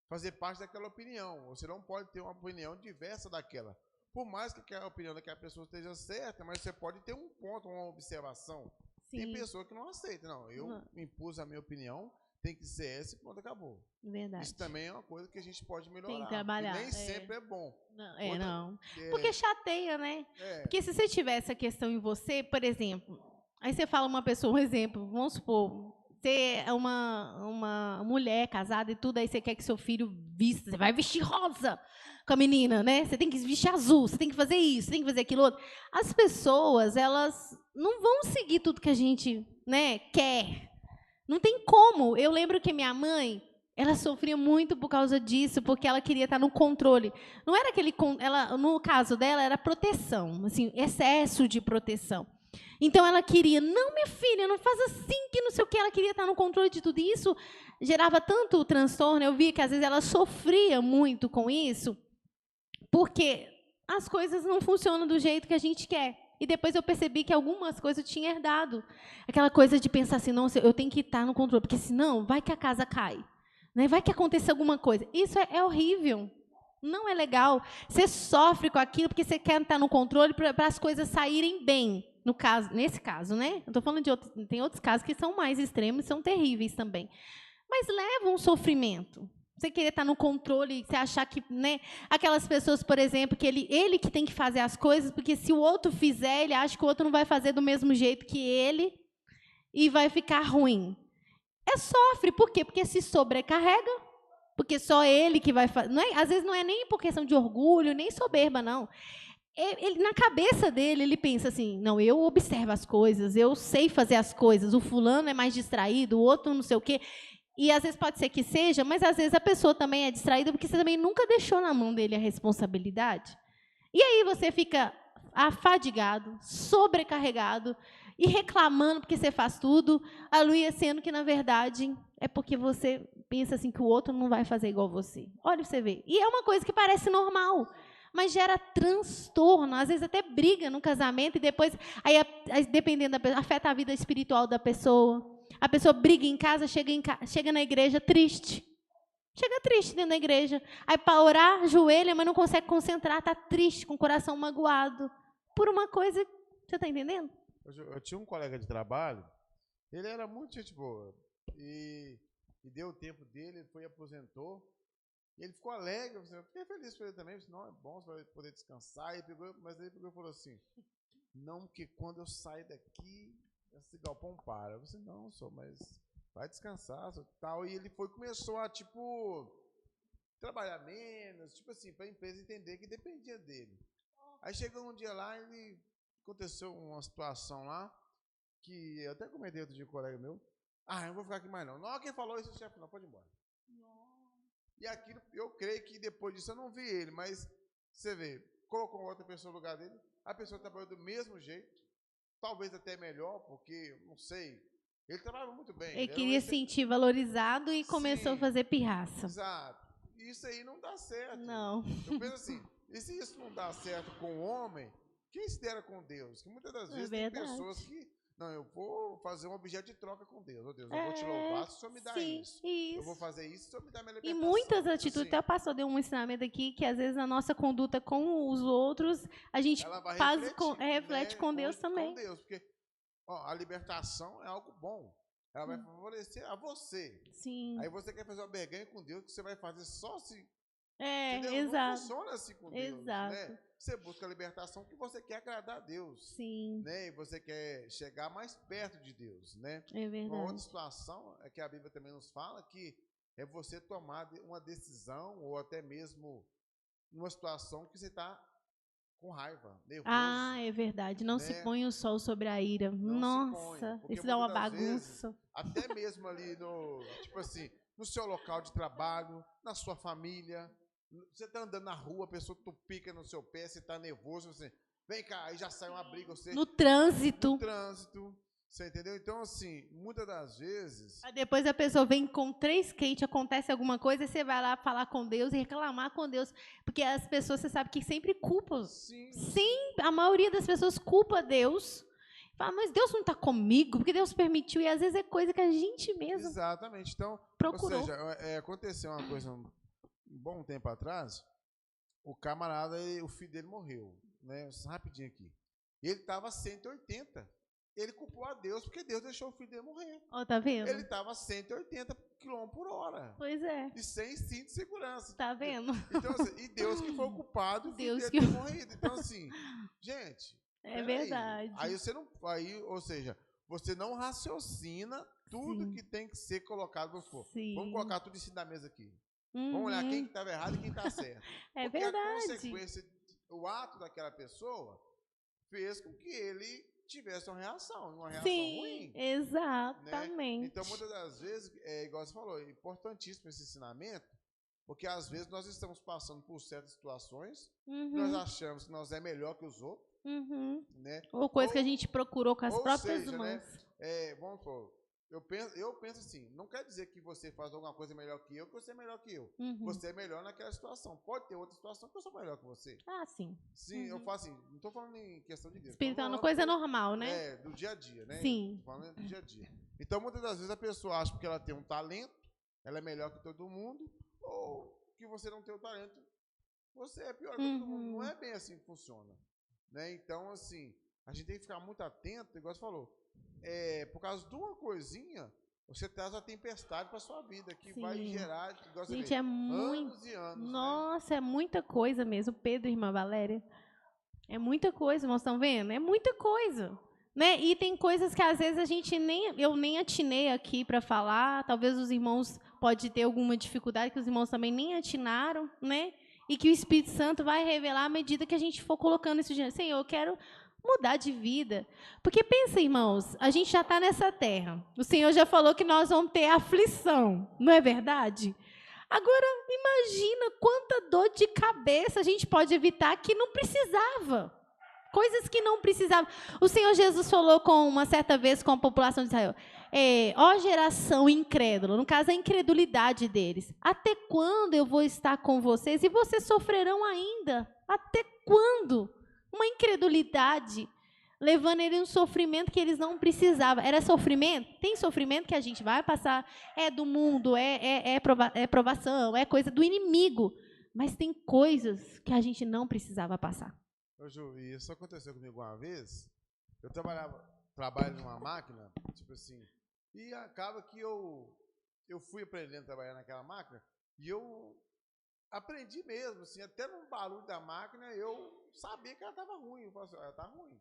S3: fazer parte daquela opinião. Você não pode ter uma opinião diversa daquela. Por mais que a opinião daquela pessoa esteja certa, mas você pode ter um ponto, uma observação. Sim. Tem pessoa que não aceita. Não, eu impus a minha opinião, tem que ser essa e pronto, acabou.
S1: Verdade.
S3: Isso também é uma coisa que a gente pode melhorar.
S1: Tem que trabalhar.
S3: Nem sempre é bom.
S1: Não. Porque chateia, né? Porque se você tiver essa questão em você, por exemplo, aí você fala uma pessoa, um exemplo, vamos supor, você é uma mulher casada e tudo, aí você quer que seu filho vista, você vai vestir rosa com a menina, né? Você tem que vestir azul, você tem que fazer isso, você tem que fazer aquilo outro. As pessoas, elas não vão seguir tudo que a gente, né, quer. Não tem como. Eu lembro que minha mãe, ela sofria muito por causa disso, porque ela queria estar no controle. Não era no caso dela, era proteção, assim, excesso de proteção. Então, ela queria, não, minha filha, não faz assim, que não sei o que, ela queria estar no controle de tudo isso, gerava tanto transtorno, eu via que, às vezes, ela sofria muito com isso, porque as coisas não funcionam do jeito que a gente quer. E depois eu percebi que algumas coisas eu tinha herdado. Aquela coisa de pensar assim, não, eu tenho que estar no controle, porque senão vai que a casa cai. Né? Vai que aconteça alguma coisa. Isso é horrível. Não é legal. Você sofre com aquilo porque você quer estar no controle para as coisas saírem bem. Nesse caso, né? Eu estou falando de outros, tem outros casos que são mais extremos e são terríveis também. Mas leva um sofrimento. Você querer estar no controle, você achar que, né, aquelas pessoas, por exemplo, que ele que tem que fazer as coisas, porque se o outro fizer, ele acha que o outro não vai fazer do mesmo jeito que ele e vai ficar ruim. Sofre, por quê? Porque se sobrecarrega, porque só ele que vai fazer. Às vezes não é nem por questão de orgulho, nem soberba, não. Ele, na cabeça dele, ele pensa assim, não, eu observo as coisas, eu sei fazer as coisas, o fulano é mais distraído, o outro não sei o quê. E às vezes pode ser que seja, mas às vezes a pessoa também é distraída porque você também nunca deixou na mão dele a responsabilidade. E aí você fica afadigado, sobrecarregado e reclamando porque você faz tudo, aleluia, sendo que, na verdade, é porque você pensa assim que o outro não vai fazer igual você. Olha para você ver. E é uma coisa que parece normal, mas gera transtorno, às vezes até briga no casamento e depois, aí dependendo da pessoa, afeta a vida espiritual da pessoa. A pessoa briga em casa, chega na igreja triste. Chega triste dentro da igreja. Aí, para orar, ajoelha, mas não consegue concentrar, está triste, com o coração magoado. Por uma coisa, você está entendendo?
S3: Eu tinha um colega de trabalho, ele era muito gente boa. E deu o tempo dele, ele foi e aposentou. E ele ficou alegre, eu fiquei feliz por ele também. Disse, não, é bom você vai poder descansar. Mas ele pegou e falou assim, não, porque quando eu sair daqui, esse galpão para. Eu disse, não, só, mas vai descansar, tal. E ele começou a, tipo, trabalhar menos, tipo assim, para a empresa entender que dependia dele. Aí chegou um dia lá, aconteceu uma situação lá, que eu até comentei outro dia com um colega meu, eu não vou ficar aqui mais não. Não, quem falou isso, o chefe, não, pode ir embora. E aquilo, eu creio que depois disso eu não vi ele, mas você vê, colocou outra pessoa no lugar dele, a pessoa trabalhou do mesmo jeito, talvez até melhor, porque, não sei, ele trabalhava muito bem.
S1: Ele queria se sentir valorizado e começou a fazer pirraça.
S3: Exato. Isso aí não dá certo.
S1: Não.
S3: Eu penso assim, e se isso não dá certo com o homem, quem se dera com Deus? Que muitas das vezes tem pessoas que, não, eu vou fazer um objeto de troca com Deus. Oh, Deus, eu vou te louvar se o Senhor me dá isso. Eu vou fazer isso se o Senhor me dá minha libertação.
S1: E muitas atitudes, até o pastor deu um ensinamento aqui, que às vezes a nossa conduta com os outros, a gente reflete com Deus também.
S3: Com Deus, porque a libertação é algo bom. Ela vai favorecer a você.
S1: Sim.
S3: Aí você quer fazer uma barganha com Deus, que você vai fazer só se...
S1: exato.
S3: Não funciona assim com Deus,
S1: exato.
S3: Né? Você busca a libertação que você quer agradar a Deus.
S1: Sim.
S3: Né? E você quer chegar mais perto de Deus, né?
S1: É verdade.
S3: Uma outra situação é que a Bíblia também nos fala que é você tomar uma decisão ou até mesmo numa situação que você está com raiva, nervoso.
S1: É verdade. Não, né? Se põe o sol sobre a ira.
S3: Não
S1: Nossa, isso dá uma bagunça.
S3: Vezes, até mesmo ali no, tipo assim, no seu local de trabalho, na sua família, você tá andando na rua, a pessoa pica no seu pé, você tá nervoso, você, vem cá, aí já sai uma briga, você...
S1: No trânsito,
S3: você entendeu? Então, assim, muitas das vezes...
S1: Aí depois a pessoa vem com 3 quentes, acontece alguma coisa, e você vai lá falar com Deus e reclamar com Deus. Porque as pessoas, você sabe que sempre culpam. Sim, a maioria das pessoas culpa Deus. Fala, mas Deus não está comigo, porque Deus permitiu. E às vezes é coisa que a gente mesmo
S3: Exatamente. Então,
S1: procurou.
S3: Ou seja, aconteceu uma coisa um bom tempo atrás, o camarada, o filho dele morreu. Né? Rapidinho aqui. Ele estava 180. Ele culpou a Deus porque Deus deixou o filho dele morrer.
S1: Tá vendo?
S3: Ele estava a 180 km por hora.
S1: Pois é.
S3: E sem cinto de segurança.
S1: Tá vendo?
S3: Então, assim, e Deus que foi o culpado, o filho dele ter morrido. Então, assim, gente...
S1: É verdade.
S3: Aí você não... ou seja, você não raciocina tudo que tem que ser colocado no fogo. Vamos colocar tudo em cima da mesa aqui. Vamos olhar quem estava errado e quem está certo.
S1: É
S3: porque
S1: verdade.
S3: A consequência, o ato daquela pessoa fez com que ele tivesse uma reação ruim.
S1: Exatamente.
S3: Né? Então, muitas das vezes, igual você falou, é importantíssimo esse ensinamento, porque às vezes nós estamos passando por certas situações, nós achamos que nós é melhor que os outros, né?
S1: Ou coisa que a gente procurou com as próprias mãos.
S3: Né? Vamos supor, eu penso assim, não quer dizer que você faz alguma coisa melhor que eu, que você é melhor que eu. Você é melhor naquela situação. Pode ter outra situação que eu sou melhor que você.
S1: Sim.
S3: Sim, eu faço assim, não estou falando em questão de Deus.
S1: Espiritual é uma coisa normal, né?
S3: Do dia a dia, né?
S1: Sim.
S3: Tô falando do dia a dia. Então, muitas das vezes a pessoa acha que ela tem um talento, ela é melhor que todo mundo, ou que você não tem o talento, você é pior que todo mundo. Não é bem assim que funciona. Né? Então, assim, a gente tem que ficar muito atento, igual você falou. Por causa de uma coisinha, você traz uma tempestade para sua vida, que vai gerar,
S1: gente, anos
S3: e anos.
S1: Nossa,
S3: né?
S1: É muita coisa mesmo. Pedro e irmã Valéria. É muita coisa, nós estamos vendo? É muita coisa. Né? E tem coisas que às vezes eu nem atinei aqui para falar, talvez os irmãos podem ter alguma dificuldade, que os irmãos também nem atinaram, né? E que o Espírito Santo vai revelar à medida que a gente for colocando isso diante. Senhor, eu quero mudar de vida. Porque pensa, irmãos, a gente já está nessa terra. O Senhor já falou que nós vamos ter aflição, não é verdade? Agora, imagina quanta dor de cabeça a gente pode evitar que não precisava. Coisas que não precisavam. O Senhor Jesus falou uma certa vez com a população de Israel, ó geração incrédula, no caso a incredulidade deles, até quando eu vou estar com vocês e vocês sofrerão ainda? Até quando? Uma incredulidade, levando eles um sofrimento que eles não precisavam. Era sofrimento? Tem sofrimento que a gente vai passar, é do mundo, é provação, é coisa do inimigo, mas tem coisas que a gente não precisava passar.
S3: Ô Ju, e isso aconteceu comigo uma vez. Eu trabalho numa máquina, tipo assim, e acaba que eu fui aprendendo a trabalhar naquela máquina, e eu aprendi mesmo, assim, até no barulho da máquina, eu sabia que ela estava ruim. Eu falei assim, ela está ruim.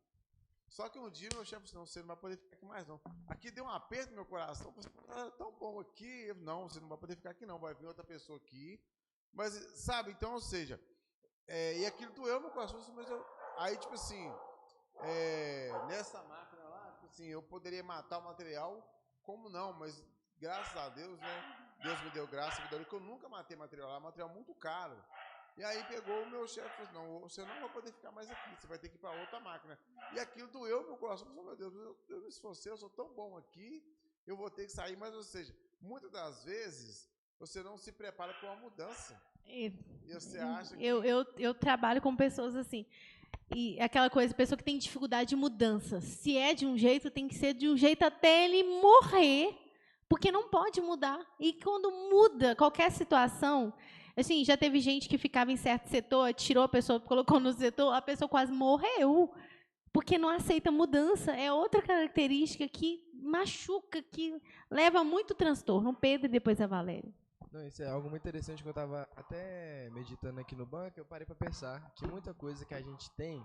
S3: Só que um dia meu chefe disse, não, você não vai poder ficar aqui mais, não. Aqui deu um aperto no meu coração. Eu falei, era tão bom aqui. Não, você não vai poder ficar aqui, não. Vai vir outra pessoa aqui. Mas, sabe, então, ou seja, e aquilo doeu no meu coração. Mas aí, tipo assim, nessa máquina lá, tipo assim, eu poderia matar o material, como não? Mas, graças a Deus, né? Deus me deu graça, que eu nunca matei material lá, material muito caro. E aí pegou o meu chefe e falou, não, você não vai poder ficar mais aqui, você vai ter que ir para outra máquina. E aquilo doeu no meu coração. Eu falei, meu Deus, eu me esforcei, eu sou tão bom aqui, eu vou ter que sair. Mas, ou seja, muitas das vezes, você não se prepara para uma mudança. E você acha que...
S1: Eu trabalho com pessoas assim, e aquela coisa, pessoa que tem dificuldade de mudança. Se é de um jeito, tem que ser de um jeito até ele morrer, porque não pode mudar. E quando muda qualquer situação... Assim, já teve gente que ficava em certo setor, tirou a pessoa, colocou no setor, a pessoa quase morreu, porque não aceita mudança. É outra característica que machuca, que leva muito transtorno. O Pedro e depois a Valéria.
S2: Não, isso é algo muito interessante que eu estava até meditando aqui no banco. Eu parei para pensar que muita coisa que a gente tem,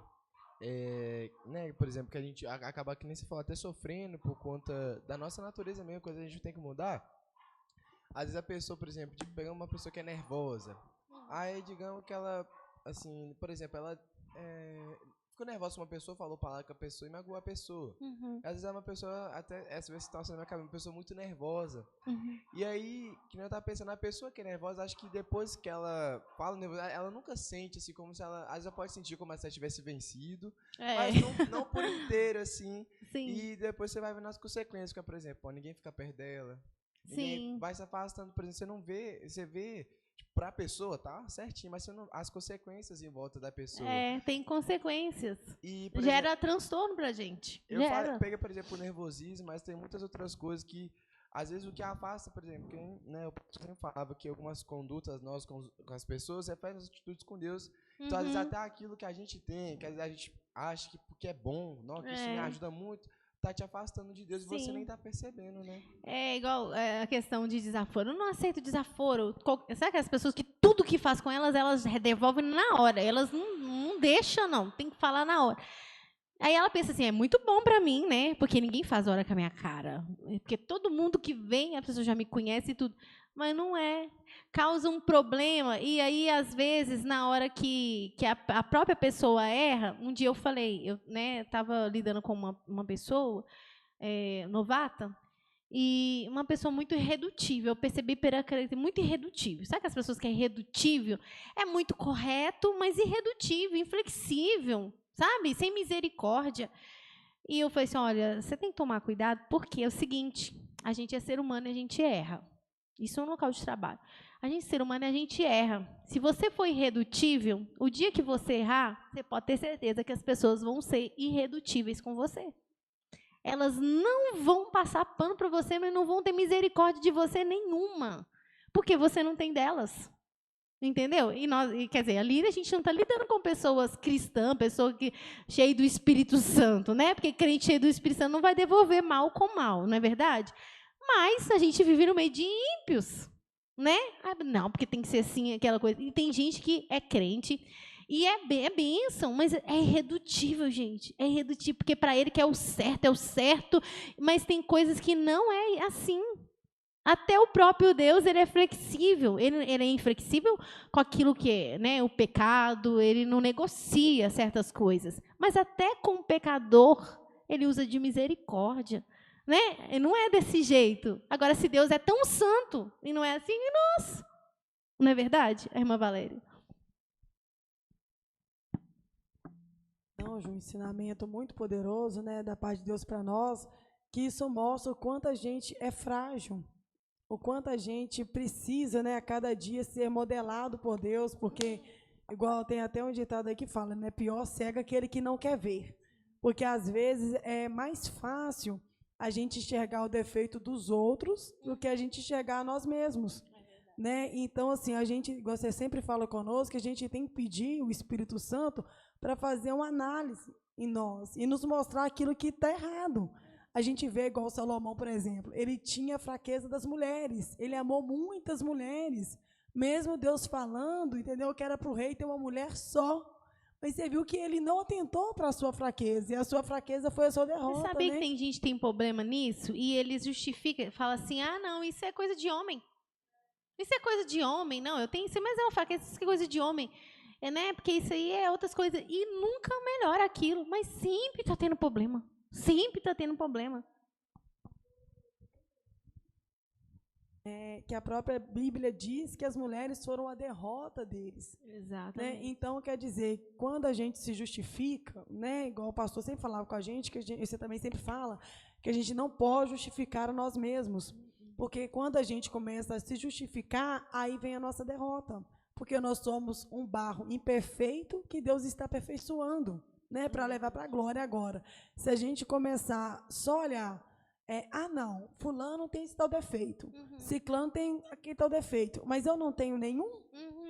S2: né, por exemplo, que a gente acaba, que nem se fala, até sofrendo por conta da nossa natureza mesmo, coisa que a gente tem que mudar. Às vezes a pessoa, por exemplo, tipo, pegando uma pessoa que é nervosa, aí digamos que ela, assim, por exemplo, ela ficou nervosa com uma pessoa, falou palavra com a pessoa e magoou a pessoa. Às vezes é uma pessoa, até essa situação na minha cabeça, uma pessoa muito nervosa. E aí, que nem eu tava pensando, a pessoa que é nervosa, acho que depois que ela fala nervosa, ela nunca sente, assim, como se ela, às vezes ela pode sentir como se ela tivesse vencido, mas não por inteiro, assim. Sim. E depois você vai vendo as consequências, que, por exemplo, ninguém fica perto dela. Ninguém vai se afastando, por exemplo, você não vê, você vê, tipo, pra pessoa, tá certinho, mas você não, as consequências em volta da pessoa.
S1: Tem consequências.
S2: E,
S1: gera transtorno pra gente.
S2: Pega, por exemplo, o nervosismo, mas tem muitas outras coisas que, às vezes, o que afasta, por exemplo, né, eu sempre falava que algumas condutas nós com as pessoas refletem as atitudes com Deus. Então, às vezes, até aquilo que a gente tem, que às vezes a gente acha que é bom, não, que isso me ajuda muito, tá te afastando de Deus. Sim. E você nem tá percebendo, né? É
S1: igual a questão de desaforo. Eu não aceito desaforo. Sabe que as pessoas que tudo que faz com elas devolvem na hora. Elas não deixam, não. Tem que falar na hora. Aí ela pensa assim, é muito bom pra mim, né? Porque ninguém faz hora com a minha cara. Porque todo mundo que vem, a pessoa já me conhece e tudo. Mas não é. Causa um problema. E aí, às vezes, na hora que a própria pessoa erra, um dia eu falei, eu estava lidando com uma pessoa novata, e uma pessoa muito irredutível. Eu percebi muito irredutível. Sabe que as pessoas que é irredutível? É muito correto, mas irredutível, inflexível, sabe? Sem misericórdia. E eu falei assim, olha, você tem que tomar cuidado, porque é o seguinte, a gente é ser humano e a gente erra. Isso é um local de trabalho. A gente, ser humano, a gente erra. Se você for irredutível, o dia que você errar, você pode ter certeza que as pessoas vão ser irredutíveis com você. Elas não vão passar pano para você, mas não vão ter misericórdia de você nenhuma, porque você não tem delas. Entendeu? Quer dizer, ali a gente não está lidando com pessoas cristãs, pessoa cheia do Espírito Santo, né? Porque crente cheio do Espírito Santo não vai devolver mal com mal, não é verdade? Mas a gente vive no meio de ímpios, né? Não, porque tem que ser assim, aquela coisa. E tem gente que é crente e é bênção, mas é irredutível, gente. É irredutível, porque para ele que é o certo, mas tem coisas que não é assim. Até o próprio Deus, ele é flexível. Ele é inflexível com aquilo que é, né, o pecado, ele não negocia certas coisas. Mas até com o pecador, ele usa de misericórdia. Né? Não é desse jeito. Agora, se Deus é tão santo e não é assim, e nós? Não é verdade, irmã Valéria?
S4: Não, Ju, um ensinamento muito poderoso, né, da parte de Deus para nós, que isso mostra o quanto a gente é frágil, o quanto a gente precisa, né, a cada dia ser modelado por Deus, porque, igual tem até um ditado aí que fala, né, pior cego aquele que não quer ver. Porque, às vezes, é mais fácil a gente enxergar o defeito dos outros do que a gente enxergar a nós mesmos. Né? Então, assim, a gente, você sempre fala conosco, que a gente tem que pedir o Espírito Santo para fazer uma análise em nós e nos mostrar aquilo que está errado. A gente vê, igual o Salomão, por exemplo, ele tinha a fraqueza das mulheres, ele amou muitas mulheres, mesmo Deus falando, entendeu, que era para o rei ter uma mulher só, Mas você viu que ele não atentou para a sua fraqueza, e a sua fraqueza foi a sua derrota,
S1: Você sabia
S4: né?
S1: que tem gente que tem problema nisso? E eles justificam, fala assim, ah, não, isso é coisa de homem. Isso é coisa de homem, não, eu tenho isso, mas é uma fraqueza, isso é coisa de homem. É, né? Porque isso aí é outras coisas. E nunca melhora aquilo, mas sempre está tendo problema. Sempre está tendo problema.
S4: Que a própria Bíblia diz que as mulheres foram a derrota deles.
S1: Exatamente.
S4: Né? Então, quer dizer, quando a gente se justifica, né, igual o pastor sempre falava com a gente, você também sempre fala, que a gente não pode justificar a nós mesmos. Porque quando a gente começa a se justificar, aí vem a nossa derrota. Porque nós somos um barro imperfeito que Deus está aperfeiçoando, né, para levar para a glória agora. Se a gente começar só a olhar, não, fulano tem esse tal defeito, ciclano tem aquele tal defeito, mas eu não tenho nenhum,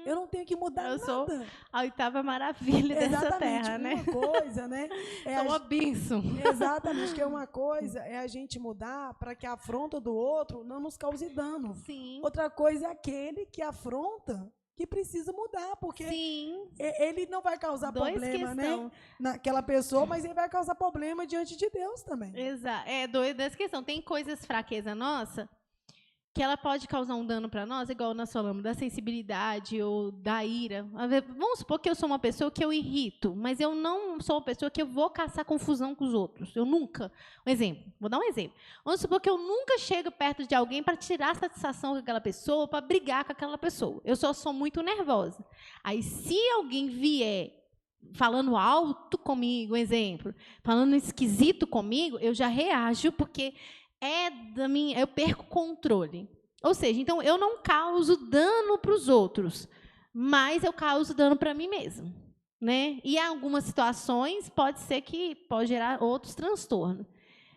S4: eu não tenho que mudar nada. Eu sou
S1: a 8ª maravilha dessa terra, né?
S4: Uma coisa, né?
S1: Sou uma bênção.
S4: Exatamente, que é uma coisa é a gente mudar para que a afronta do outro não nos cause dano.
S1: Sim.
S4: Outra coisa é aquele que afronta que precisa mudar, porque ele não vai causar problema, né, naquela pessoa, mas ele vai causar problema diante de Deus também.
S1: Exato. É doido dessa questão. Tem coisas, fraqueza nossa, que ela pode causar um dano para nós, igual nós falamos, da sensibilidade ou da ira. Vamos supor que eu sou uma pessoa que eu irrito, mas eu não sou uma pessoa que eu vou caçar confusão com os outros. Eu nunca. Um exemplo. Vou dar um exemplo. Vamos supor que eu nunca chego perto de alguém para tirar satisfação com aquela pessoa, para brigar com aquela pessoa. Eu só sou muito nervosa. Aí, se alguém vier falando alto comigo, um exemplo, falando esquisito comigo, eu já reajo, porque eu perco o controle. Ou seja, então eu não causo dano para os outros, mas eu causo dano para mim mesmo, né? E em algumas situações pode ser que pode gerar outros transtornos.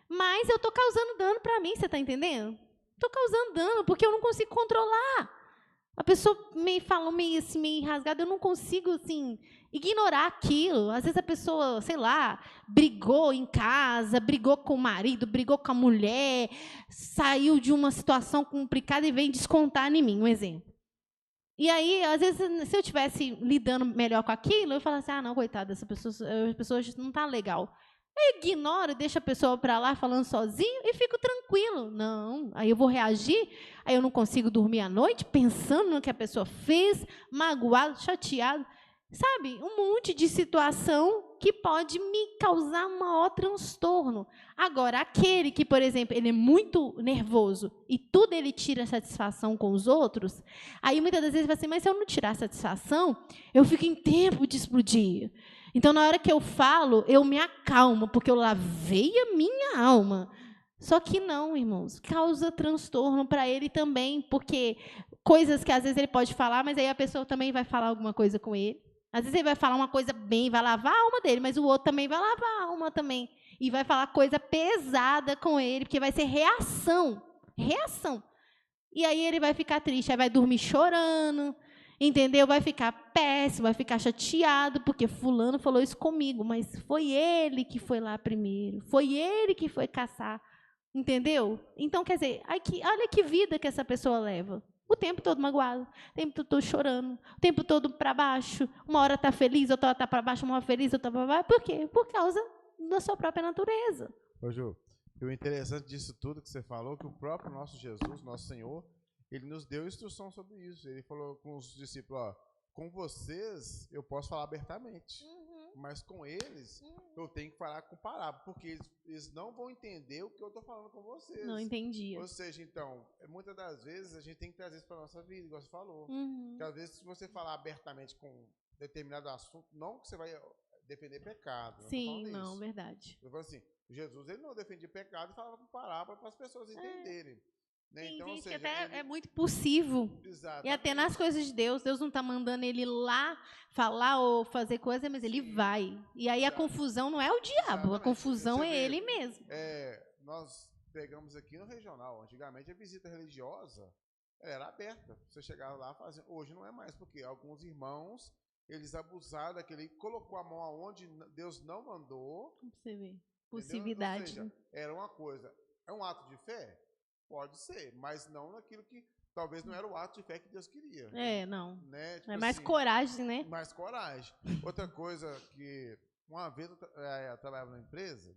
S1: Mas eu estou causando dano para mim, você está entendendo? Estou causando dano porque eu não consigo controlar. A pessoa me falou meio rasgada, eu não consigo assim ignorar aquilo. Às vezes a pessoa, sei lá, brigou em casa, brigou com o marido, brigou com a mulher, saiu de uma situação complicada e veio descontar em mim, um exemplo. E aí, às vezes, se eu estivesse lidando melhor com aquilo, eu falasse, não, coitada, dessa pessoa, a pessoa não está legal. Eu ignoro, deixo a pessoa para lá falando sozinho e fico tranquilo. Não, aí eu vou reagir, aí eu não consigo dormir à noite pensando no que a pessoa fez, magoado, chateado. Sabe, um monte de situação que pode me causar um maior transtorno. Agora, aquele que, por exemplo, ele é muito nervoso e tudo ele tira satisfação com os outros, aí muitas das vezes vai assim, mas se eu não tirar satisfação, eu fico em tempo de explodir. Então, na hora que eu falo, eu me acalmo, porque eu lavei a minha alma. Só que não, irmãos, causa transtorno para ele também, porque coisas que às vezes ele pode falar, mas aí a pessoa também vai falar alguma coisa com ele. Às vezes ele vai falar uma coisa bem, vai lavar a alma dele, mas o outro também vai lavar a alma também. E vai falar coisa pesada com ele, porque vai ser reação. Reação. E aí ele vai ficar triste, aí vai dormir chorando, entendeu? Vai ficar péssimo, vai ficar chateado, porque fulano falou isso comigo, mas foi ele que foi lá primeiro, foi ele que foi caçar, entendeu? Então, quer dizer, olha que vida que essa pessoa leva. O tempo todo magoado, o tempo todo chorando, o tempo todo para baixo. Uma hora está feliz, outra hora está para baixo, uma hora feliz, outra para baixo. Por quê? Por causa da sua própria natureza.
S3: Ô, Ju, o interessante disso tudo que você falou, que o próprio nosso Jesus, nosso Senhor, ele nos deu instrução sobre isso. Ele falou com os discípulos, com vocês eu posso falar abertamente, mas com eles eu tenho que falar com parábola, porque eles não vão entender o que eu estou falando com vocês.
S1: Não entendi.
S3: Ou seja, então, muitas das vezes a gente tem que trazer isso para a nossa vida, igual você falou. Porque às vezes se você falar abertamente com determinado assunto, não que você vai defender pecado.
S1: Sim, não, verdade.
S3: Eu falo assim, Jesus ele não defendia pecado e falava com parábola para as pessoas entenderem. Né?
S1: Tem
S3: então,
S1: gente
S3: ou seja,
S1: que até é muito possível.
S3: Exatamente.
S1: E até nas coisas de Deus não está mandando ele lá falar ou fazer coisa, mas ele vai. E aí a confusão não é o diabo,
S3: Exatamente.
S1: A confusão é ele mesmo.
S3: Nós pegamos aqui no regional, antigamente a visita religiosa era aberta. Você chegava lá e fazia. Hoje não é mais, porque alguns irmãos, eles abusaram daquele, colocou a mão aonde Deus não mandou.
S1: Você vê. Possibilidade.
S3: Ou seja, era uma coisa, é um ato de fé? Pode ser, mas não naquilo que talvez não era o ato de fé que Deus queria.
S1: Não.
S3: Né? Tipo
S1: É mais
S3: assim,
S1: coragem, né?
S3: mais coragem. Outra coisa que, uma vez eu trabalhava numa empresa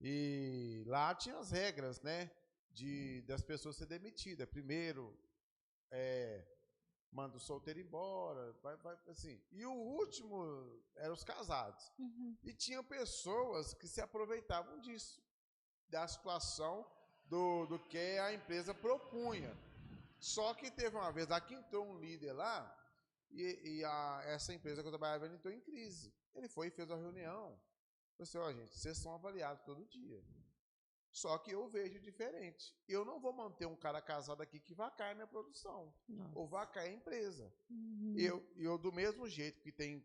S3: e lá tinha as regras, né? Das pessoas serem demitidas. Primeiro, manda o solteiro embora, vai, assim. E o último eram os casados. E tinha pessoas que se aproveitavam disso, da situação do que a empresa propunha. Só que teve uma vez, aqui entrou um líder lá, essa empresa que eu trabalhava entrou em crise. Ele foi e fez uma reunião. Falei assim, gente, vocês são avaliados todo dia. Só que eu vejo diferente. Eu não vou manter um cara casado aqui que vai cair minha produção. Nossa. Ou vai cair a empresa. Eu, do mesmo jeito que tem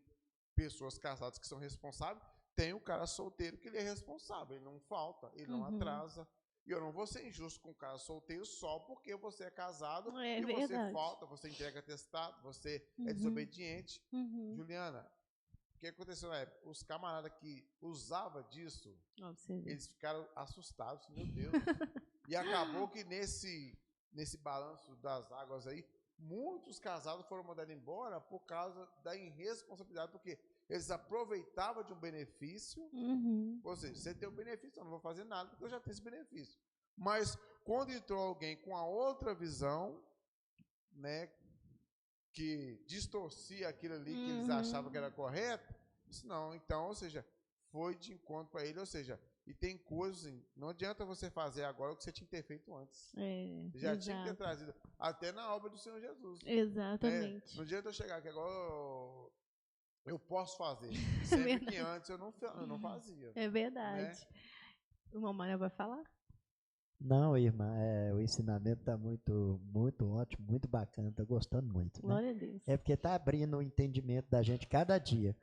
S3: pessoas casadas que são responsáveis, tem um cara solteiro que ele é responsável. Ele não falta, ele não atrasa. E eu não vou ser injusto com o cara solteiro só porque você é casado e verdade. Você falta, você entrega atestado, você é desobediente. Juliana, o que aconteceu na época? Os camaradas que usavam disso, eles ficaram assustados, meu Deus. E acabou que nesse balanço das águas aí, muitos casados foram mandados embora por causa da irresponsabilidade, porque eles aproveitavam de um benefício. Ou seja, você tem um benefício, eu não vou fazer nada porque eu já tenho esse benefício. Mas quando entrou alguém com a outra visão, né, que distorcia aquilo ali que eles achavam que era correto, disse não. Então, ou seja, foi de encontro para ele, ou seja, e tem coisas, não adianta você fazer agora o que você tinha que ter feito antes. Já tinha que ter trazido, até na obra do Senhor Jesus.
S1: Exatamente.
S3: Não adianta eu chegar aqui agora, eu posso fazer, sempre que antes eu não fazia.
S1: É verdade. Né? O Mamário vai falar?
S5: Não, irmã, o ensinamento está muito, muito ótimo, muito bacana, estou gostando muito.
S1: Glória a Deus.
S5: É porque está abrindo o entendimento da gente cada dia.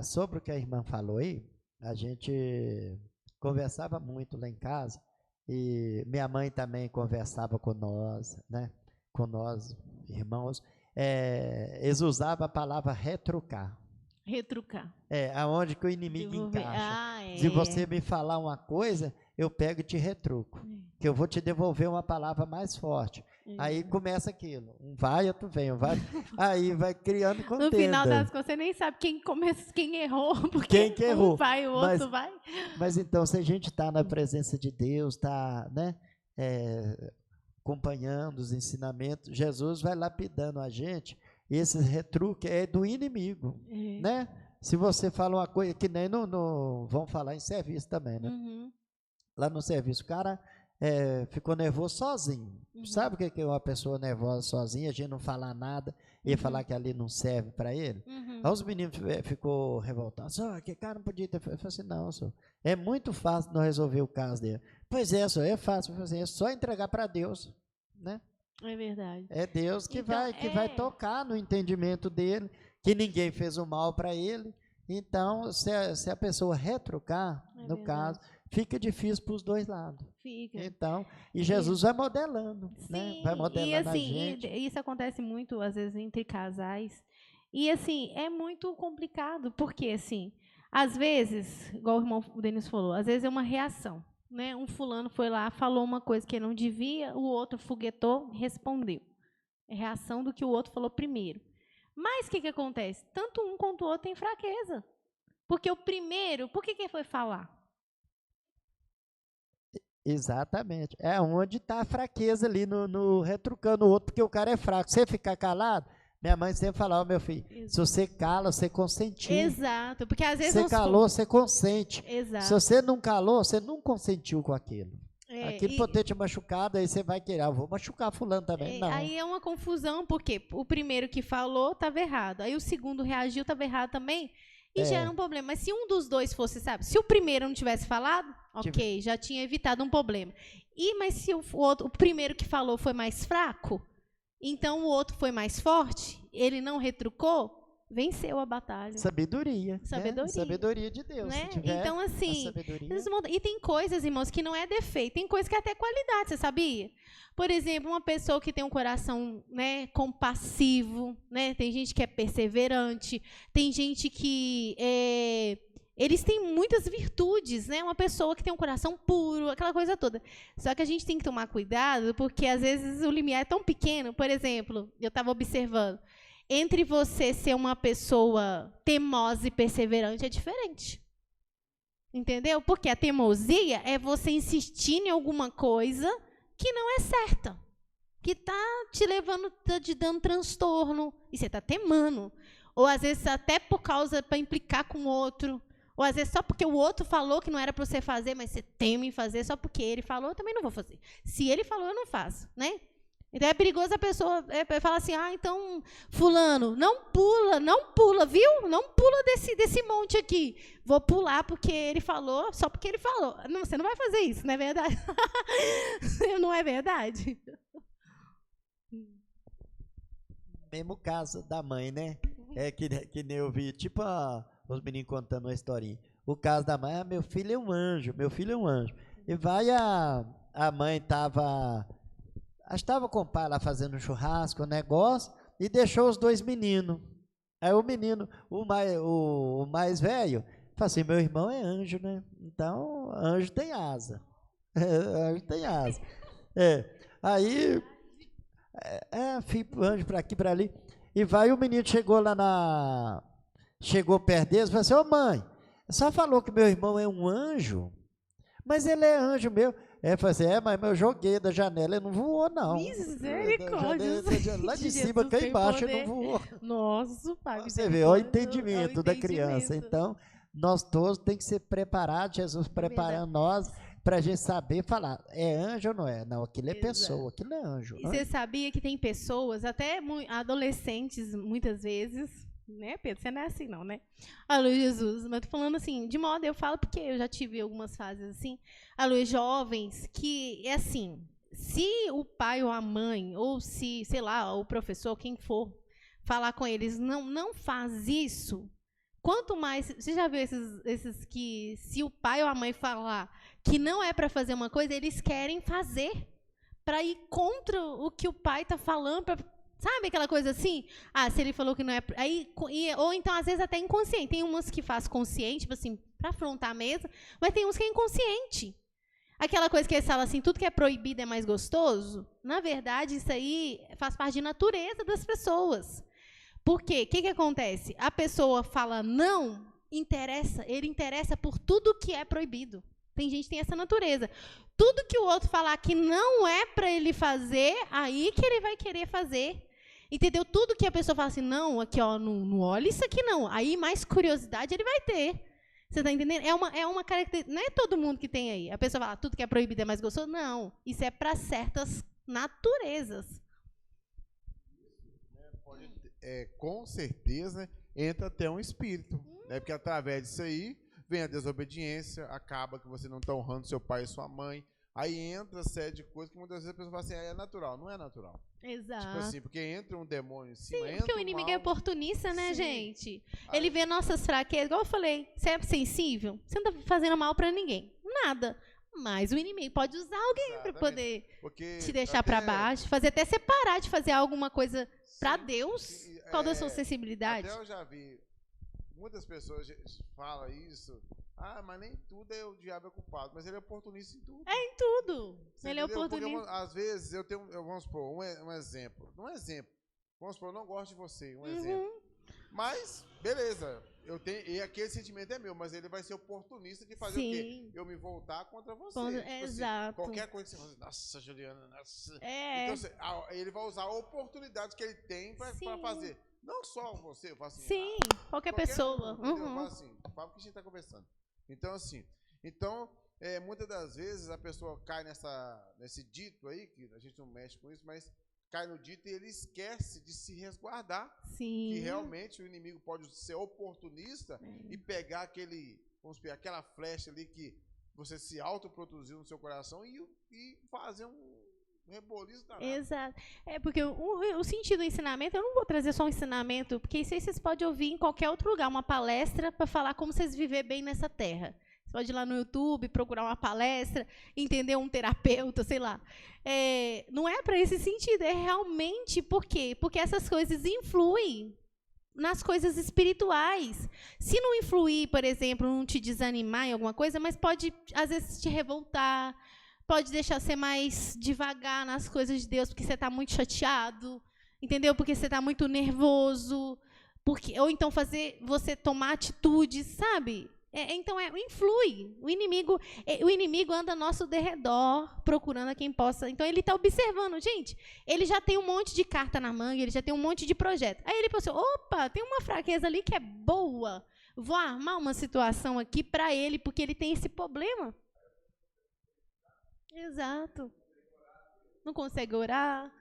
S5: Sobre o que a irmã falou aí, a gente conversava muito lá em casa, e minha mãe também conversava com nós, né? Com nós, irmãos. Eles usavam a palavra retrucar.
S1: Retrucar.
S5: Aonde que o inimigo encaixa. Se você me falar uma coisa, eu pego e te retruco, que eu vou te devolver uma palavra mais forte. Aí começa aquilo, um vai, outro vem, um vai, aí vai criando contenda.
S1: No final das contas, você nem sabe quem errou, porque
S5: quem errou.
S1: Um vai, o outro vai.
S5: Mas então, se a gente está na presença de Deus, está, né, acompanhando os ensinamentos, Jesus vai lapidando a gente, e esse retruque é do inimigo, né? Se você fala uma coisa, que nem vão falar em serviço também, né? Lá no serviço, o cara ficou nervoso sozinho. Sabe o que é uma pessoa nervosa sozinha, a gente não falar nada, e falar que ali não serve para ele? Aí os meninos ficou revoltados. Que cara não podia ter... Eu falei assim, não, senhor, é muito fácil não resolver o caso dele. Pois é, senhor, é fácil fazer isso, só entregar para Deus, né?
S1: É verdade.
S5: É Deus que vai tocar no entendimento dele, que ninguém fez o mal para ele. Então, se a pessoa retrucar, no caso, fica difícil para os dois lados.
S1: Fica.
S5: Então, e Jesus vai modelando, né? Vai modelando a gente.
S1: Isso acontece muito, às vezes, entre casais. E, assim, é muito complicado, porque, assim, às vezes, igual o irmão Denis falou, às vezes é uma reação, né? Um fulano foi lá, falou uma coisa que não devia, o outro foguetou, respondeu. É reação do que o outro falou primeiro. Mas o que acontece? Tanto um quanto o outro tem fraqueza. Porque o primeiro, por que foi falar?
S5: Exatamente. É onde está a fraqueza ali, no retrucando o outro, porque o cara é fraco. Você ficar calado, minha mãe sempre falava, meu filho, se você cala, você consentiu.
S1: Exato, porque às vezes...
S5: Você calou, você consente.
S1: Exato.
S5: Se você não calou, você não consentiu com aquilo. Aquilo pode ter te machucado, aí você vai querer, vou machucar fulano também. Não.
S1: Aí é uma confusão, porque o primeiro que falou estava errado, aí o segundo reagiu, estava errado também, e gera um problema. Mas se um dos dois fosse, sabe, se o primeiro não tivesse falado, ok, já tinha evitado um problema. Mas se o primeiro que falou foi mais fraco, então o outro foi mais forte, ele não retrucou, venceu a batalha.
S5: Sabedoria. Né? Sabedoria de Deus.
S1: Né? Então, assim, e tem coisas, irmãos, que não é defeito, tem coisas que é até qualidade, você sabia? Por exemplo, uma pessoa que tem um coração, né, compassivo, né? Tem gente que é perseverante, tem gente que eles têm muitas virtudes, né? Uma pessoa que tem um coração puro, aquela coisa toda. Só que a gente tem que tomar cuidado, porque às vezes o limiar é tão pequeno. Por exemplo, eu estava observando, entre você ser uma pessoa teimosa e perseverante é diferente. Entendeu? Porque a teimosia é você insistir em alguma coisa que não é certa, que está te levando, está te dando transtorno, e você está temando. Ou às vezes até por causa, para implicar com o outro, ou às vezes só porque o outro falou que não era para você fazer, mas você teme em fazer, só porque ele falou, eu também não vou fazer. Se ele falou, eu não faço, né? Então é perigoso a pessoa falar assim, então, fulano, não pula, viu? Não pula desse monte aqui. Vou pular porque ele falou, só porque ele falou. Não, você não vai fazer isso, não é verdade? Não é verdade?
S5: Mesmo caso da mãe, né? É que nem eu vi, tipo os meninos contando uma historinha. O caso da mãe, meu filho é um anjo. E vai a mãe estava com o pai lá fazendo um churrasco, um negócio, e deixou os 2 meninos. Aí o menino, o mais velho, fala assim, meu irmão é anjo, né? Então, anjo tem asa. Anjo tem asa. Aí, anjo para aqui, para ali. E vai, o menino chegou perto deles e falou assim, mãe, só falou que meu irmão é um anjo, mas ele é anjo meu. Falei assim, mas eu joguei da janela e não voou, não.
S1: Misericórdia.
S5: Lá de cima, cá embaixo, e não voou.
S1: Nossa, pai.
S5: Você vê, olha o entendimento da criança. Então, nós todos temos que ser preparados, Jesus preparando nós, para a gente saber falar, é anjo ou não é? Não, aquilo é pessoa, aquilo é anjo.
S1: E você sabia que tem pessoas, até adolescentes, muitas vezes, né, Pedro? Você não é assim, não, né? Alô, Jesus. Mas tô falando assim, de modo, eu falo porque eu já tive algumas fases assim. Alô, jovens, que é assim, se o pai ou a mãe, ou se, sei lá, o professor, quem for, falar com eles, não faz isso, quanto mais, você já viu esses que, se o pai ou a mãe falar que não é para fazer uma coisa, eles querem fazer, para ir contra o que o pai está falando, sabe aquela coisa assim? Se ele falou que não é... ou então, às vezes, até inconsciente. Tem umas que faz consciente, tipo assim, para afrontar a mesa, mas tem uns que é inconsciente. Aquela coisa que eles falam assim, tudo que é proibido é mais gostoso. Na verdade, isso aí faz parte de natureza das pessoas. Por quê? O que acontece? A pessoa fala não, ele interessa por tudo que é proibido. Tem gente que tem essa natureza. Tudo que o outro falar que não é para ele fazer, aí que ele vai querer fazer. Entendeu? Tudo que a pessoa fala assim, não, aqui, não olha isso aqui, não. Aí mais curiosidade ele vai ter. Você está entendendo? É uma característica. Não é todo mundo que tem aí. A pessoa fala, tudo que é proibido é mais gostoso? Não. Isso é para certas naturezas.
S3: Com certeza entra até um espírito. Né? Porque através disso aí vem a desobediência, acaba que você não está honrando seu pai e sua mãe. Aí entra série de coisas que muitas vezes a pessoa fala assim, é natural. Não é natural.
S1: Exato.
S3: Tipo assim, porque entra um demônio em cima.
S1: Sim, porque o inimigo é oportunista, né, gente? Ele vê nossas fraquezas. Igual eu falei, você é sensível? Você não está fazendo mal para ninguém. Nada. Mas o inimigo pode usar alguém para poder te deixar para baixo, fazer até você parar de fazer alguma coisa para Deus, por causa da sua sensibilidade.
S3: Até eu já vi muitas pessoas falam isso. Mas nem tudo o diabo é culpado, mas ele é oportunista em tudo.
S1: É em tudo.
S3: Você
S1: ele
S3: entendeu?
S1: É oportunista.
S3: Porque, às vezes vamos supor, um exemplo. Um exemplo. Vamos supor, eu não gosto de você, exemplo. Mas, beleza, e aquele sentimento é meu, mas ele vai ser oportunista de fazer o quê? Eu me voltar contra você.
S1: Exato.
S3: Assim, qualquer coisa que você fala, nossa, Juliana, nossa. Então, ele vai usar a oportunidade que ele tem para fazer. Não só você, eu falo assim.
S1: Sim, qualquer pessoa.
S3: Eu falo assim, fala o que a gente está conversando. Então, assim, muitas das vezes a pessoa cai nesse dito aí, que a gente não mexe com isso, mas cai no dito e ele esquece de se resguardar.
S1: Sim.
S3: Que realmente o inimigo pode ser oportunista e pegar aquela flecha ali que você se autoproduziu no seu coração e fazer um reboliço danado.
S1: Exato. Porque o sentido do ensinamento, eu não vou trazer só um ensinamento, porque isso aí vocês podem ouvir em qualquer outro lugar, uma palestra para falar como vocês viver bem nessa terra. Você pode ir lá no YouTube, procurar uma palestra, entender um terapeuta, sei lá. Não é para esse sentido, é realmente por quê? Porque essas coisas influem nas coisas espirituais. Se não influir, por exemplo, não te desanimar em alguma coisa, mas pode, às vezes, te revoltar, pode deixar você mais devagar nas coisas de Deus, porque você está muito chateado, entendeu? Porque você está muito nervoso, ou então fazer você tomar atitudes, sabe? Então, influi. O inimigo anda ao nosso derredor, procurando a quem possa. Então, ele está observando. Gente, ele já tem um monte de carta na manga, ele já tem um monte de projeto. Aí ele pensou, opa, tem uma fraqueza ali que é boa. Vou armar uma situação aqui para ele, porque ele tem esse problema. Exato. Não consegue orar.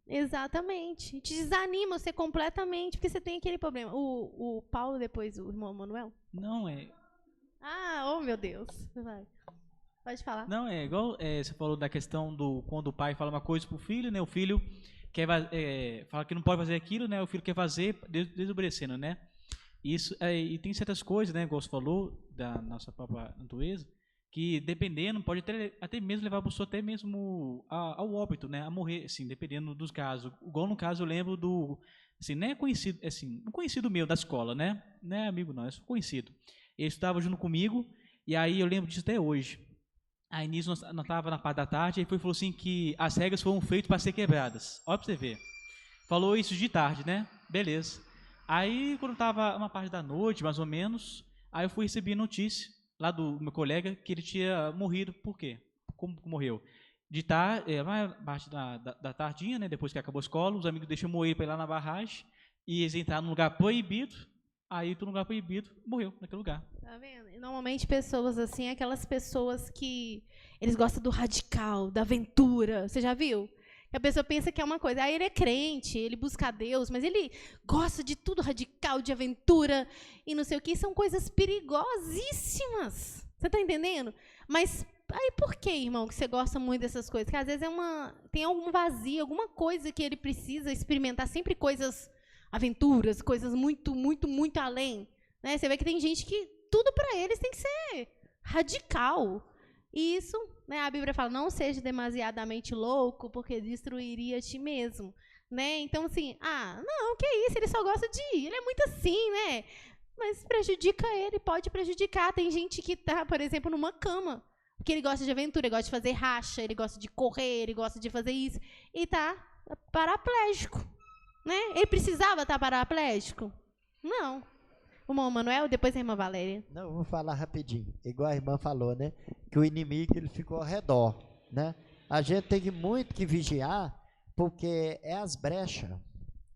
S1: Exatamente. Te desanima você completamente, porque você tem aquele problema. O Paulo, depois o irmão Manuel?
S6: Não, é...
S1: Oh meu Deus. Vai. Pode falar.
S6: Não, é igual você falou da questão do quando o pai fala uma coisa pro filho, né? O filho quer fala que não pode fazer aquilo, né? O filho quer fazer desobedecendo, né? Isso, e tem certas coisas, né? Igual você falou da nossa própria natureza, que dependendo pode até mesmo levar a pessoa até mesmo ao óbito, né? A morrer, assim, dependendo dos casos. Igual no caso eu lembro do, assim, não é conhecido, assim, um conhecido meu da escola, né? Não é amigo não, é só conhecido. Ele estava junto comigo, e aí eu lembro disso até hoje. Aí nisso nós estávamos na parte da tarde, e ele falou assim que as regras foram feitas para ser quebradas. Olha para você ver. Falou isso de tarde, né? Beleza. Aí quando estava uma parte da noite, mais ou menos, aí eu fui receber notícia lá do meu colega que ele tinha morrido. Por quê? Como morreu? De tarde, parte da tardinha, né? Depois que acabou a escola, os amigos deixaram ele para ir lá na barragem, e eles entraram num lugar proibido. Aí, no lugar proibido, morreu naquele lugar.
S1: Tá vendo? E normalmente, pessoas assim, aquelas pessoas que eles gostam do radical, da aventura. Você já viu? Que a pessoa pensa que é uma coisa. Aí ele é crente, ele busca a Deus, mas ele gosta de tudo radical, de aventura e não sei o que. São coisas perigosíssimas. Você está entendendo? Mas aí por que, irmão, que você gosta muito dessas coisas? Porque às vezes tem algum vazio, alguma coisa que ele precisa experimentar, sempre coisas... aventuras, coisas muito, muito, muito além. Né? Você vê que tem gente que tudo para eles tem que ser radical. E isso, né, a Bíblia fala, não seja demasiadamente louco, porque destruiria a ti mesmo. Né? Então, assim, não, que isso, ele só gosta de ir, ele é muito assim, né? Mas prejudica ele, pode prejudicar. Tem gente que tá, por exemplo, numa cama, porque ele gosta de aventura, ele gosta de fazer racha, ele gosta de correr, ele gosta de fazer isso, e tá paraplégico. Né? Ele precisava estar paraplégico? Não. O irmão Manuel, depois a irmã Valéria.
S5: Não, eu vou falar rapidinho. Igual a irmã falou, né? Que o inimigo ele ficou ao redor, né? A gente tem muito que vigiar, porque é as brechas.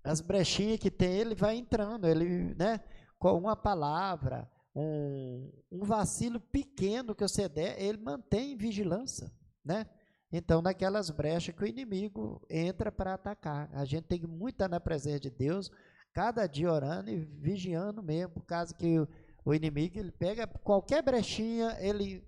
S5: As brechinhas que tem, ele vai entrando. Ele, né? Com uma palavra, um vacilo pequeno que você der, ele mantém vigilância, né? Então, naquelas brechas que o inimigo entra para atacar. A gente tem que muito estar na presença de Deus, cada dia orando e vigiando mesmo, por causa que o inimigo, ele pega qualquer brechinha, ele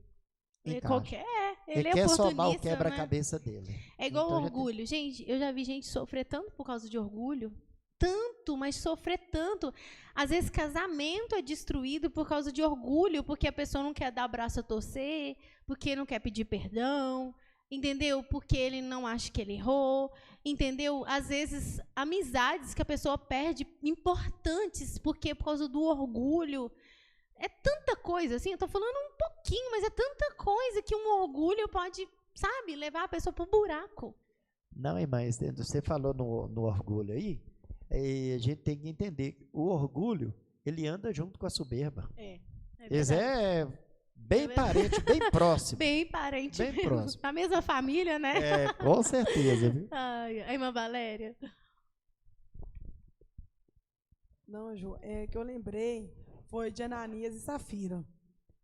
S5: encaixa.
S1: Ele
S5: quer somar o quebra-cabeça, né? Dele.
S1: É igual então, o orgulho. Gente, eu já vi gente sofrer tanto por causa de orgulho, tanto, mas sofrer tanto. Às vezes, casamento é destruído por causa de orgulho, porque a pessoa não quer dar abraço a torcer, porque não quer pedir perdão, entendeu? Porque ele não acha que ele errou, entendeu? Às vezes, amizades que a pessoa perde importantes, porque por causa do orgulho. É tanta coisa, assim, eu estou falando um pouquinho, mas é tanta coisa que um orgulho pode, sabe, levar a pessoa para o buraco.
S5: Não, irmã, você falou no orgulho aí, a gente tem que entender, o orgulho, ele anda junto com a soberba. Eles é bem parente, bem próximo.
S1: Bem parente
S5: bem
S1: mesmo.
S5: Próximo.
S1: A mesma família, né?
S5: Com certeza, viu?
S1: Ai, a irmã Valéria.
S4: Não, Ju, que eu lembrei foi de Ananias e Safira,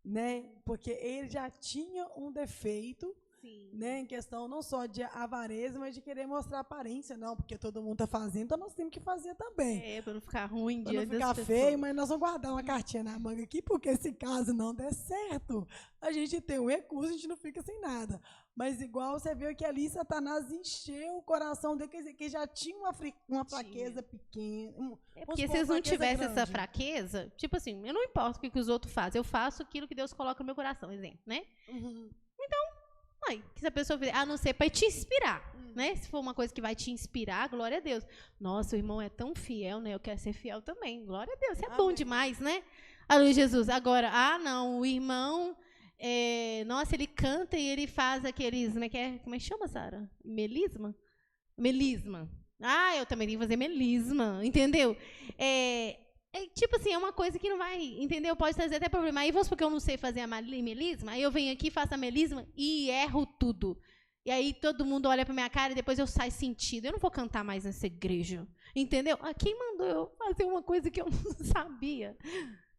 S4: né? Porque ele já tinha um defeito, sim, né, em questão não só de avareza, mas de querer mostrar aparência, não, porque todo mundo está fazendo, então nós temos que fazer também.
S1: Para não ficar ruim,
S4: para não ficar feio, mas nós vamos guardar uma cartinha na manga aqui, porque se caso não der certo, a gente tem um recurso, a gente não fica sem nada. Mas igual você viu que ali Satanás encheu o coração dele, quer dizer, que já tinha uma fraqueza pequena.
S1: Porque se eles não tivessem essa fraqueza, tipo assim, eu não importo o que os outros fazem, eu faço aquilo que Deus coloca no meu coração, exemplo, né? Uhum. Então, Ai, que se a pessoa fizer, a não ser para te inspirar, né? Se for uma coisa que vai te inspirar, glória a Deus. Nossa, o irmão é tão fiel, né? Eu quero ser fiel também. Glória a Deus, isso é bom demais, né? Aleluia, Jesus. Agora, não, o irmão, nossa, ele canta e ele faz aqueles, como é que chama, Sara? Melisma? Melisma. Eu também tenho que fazer melisma, entendeu? Tipo assim, é uma coisa que não vai, entendeu? Pode trazer até problema. Aí, vamos supor que eu não sei fazer a melisma, aí eu venho aqui, faço a melisma e erro tudo. E aí todo mundo olha pra minha cara e depois eu saio sentido. Eu não vou cantar mais nessa igreja, entendeu? Quem mandou eu fazer uma coisa que eu não sabia?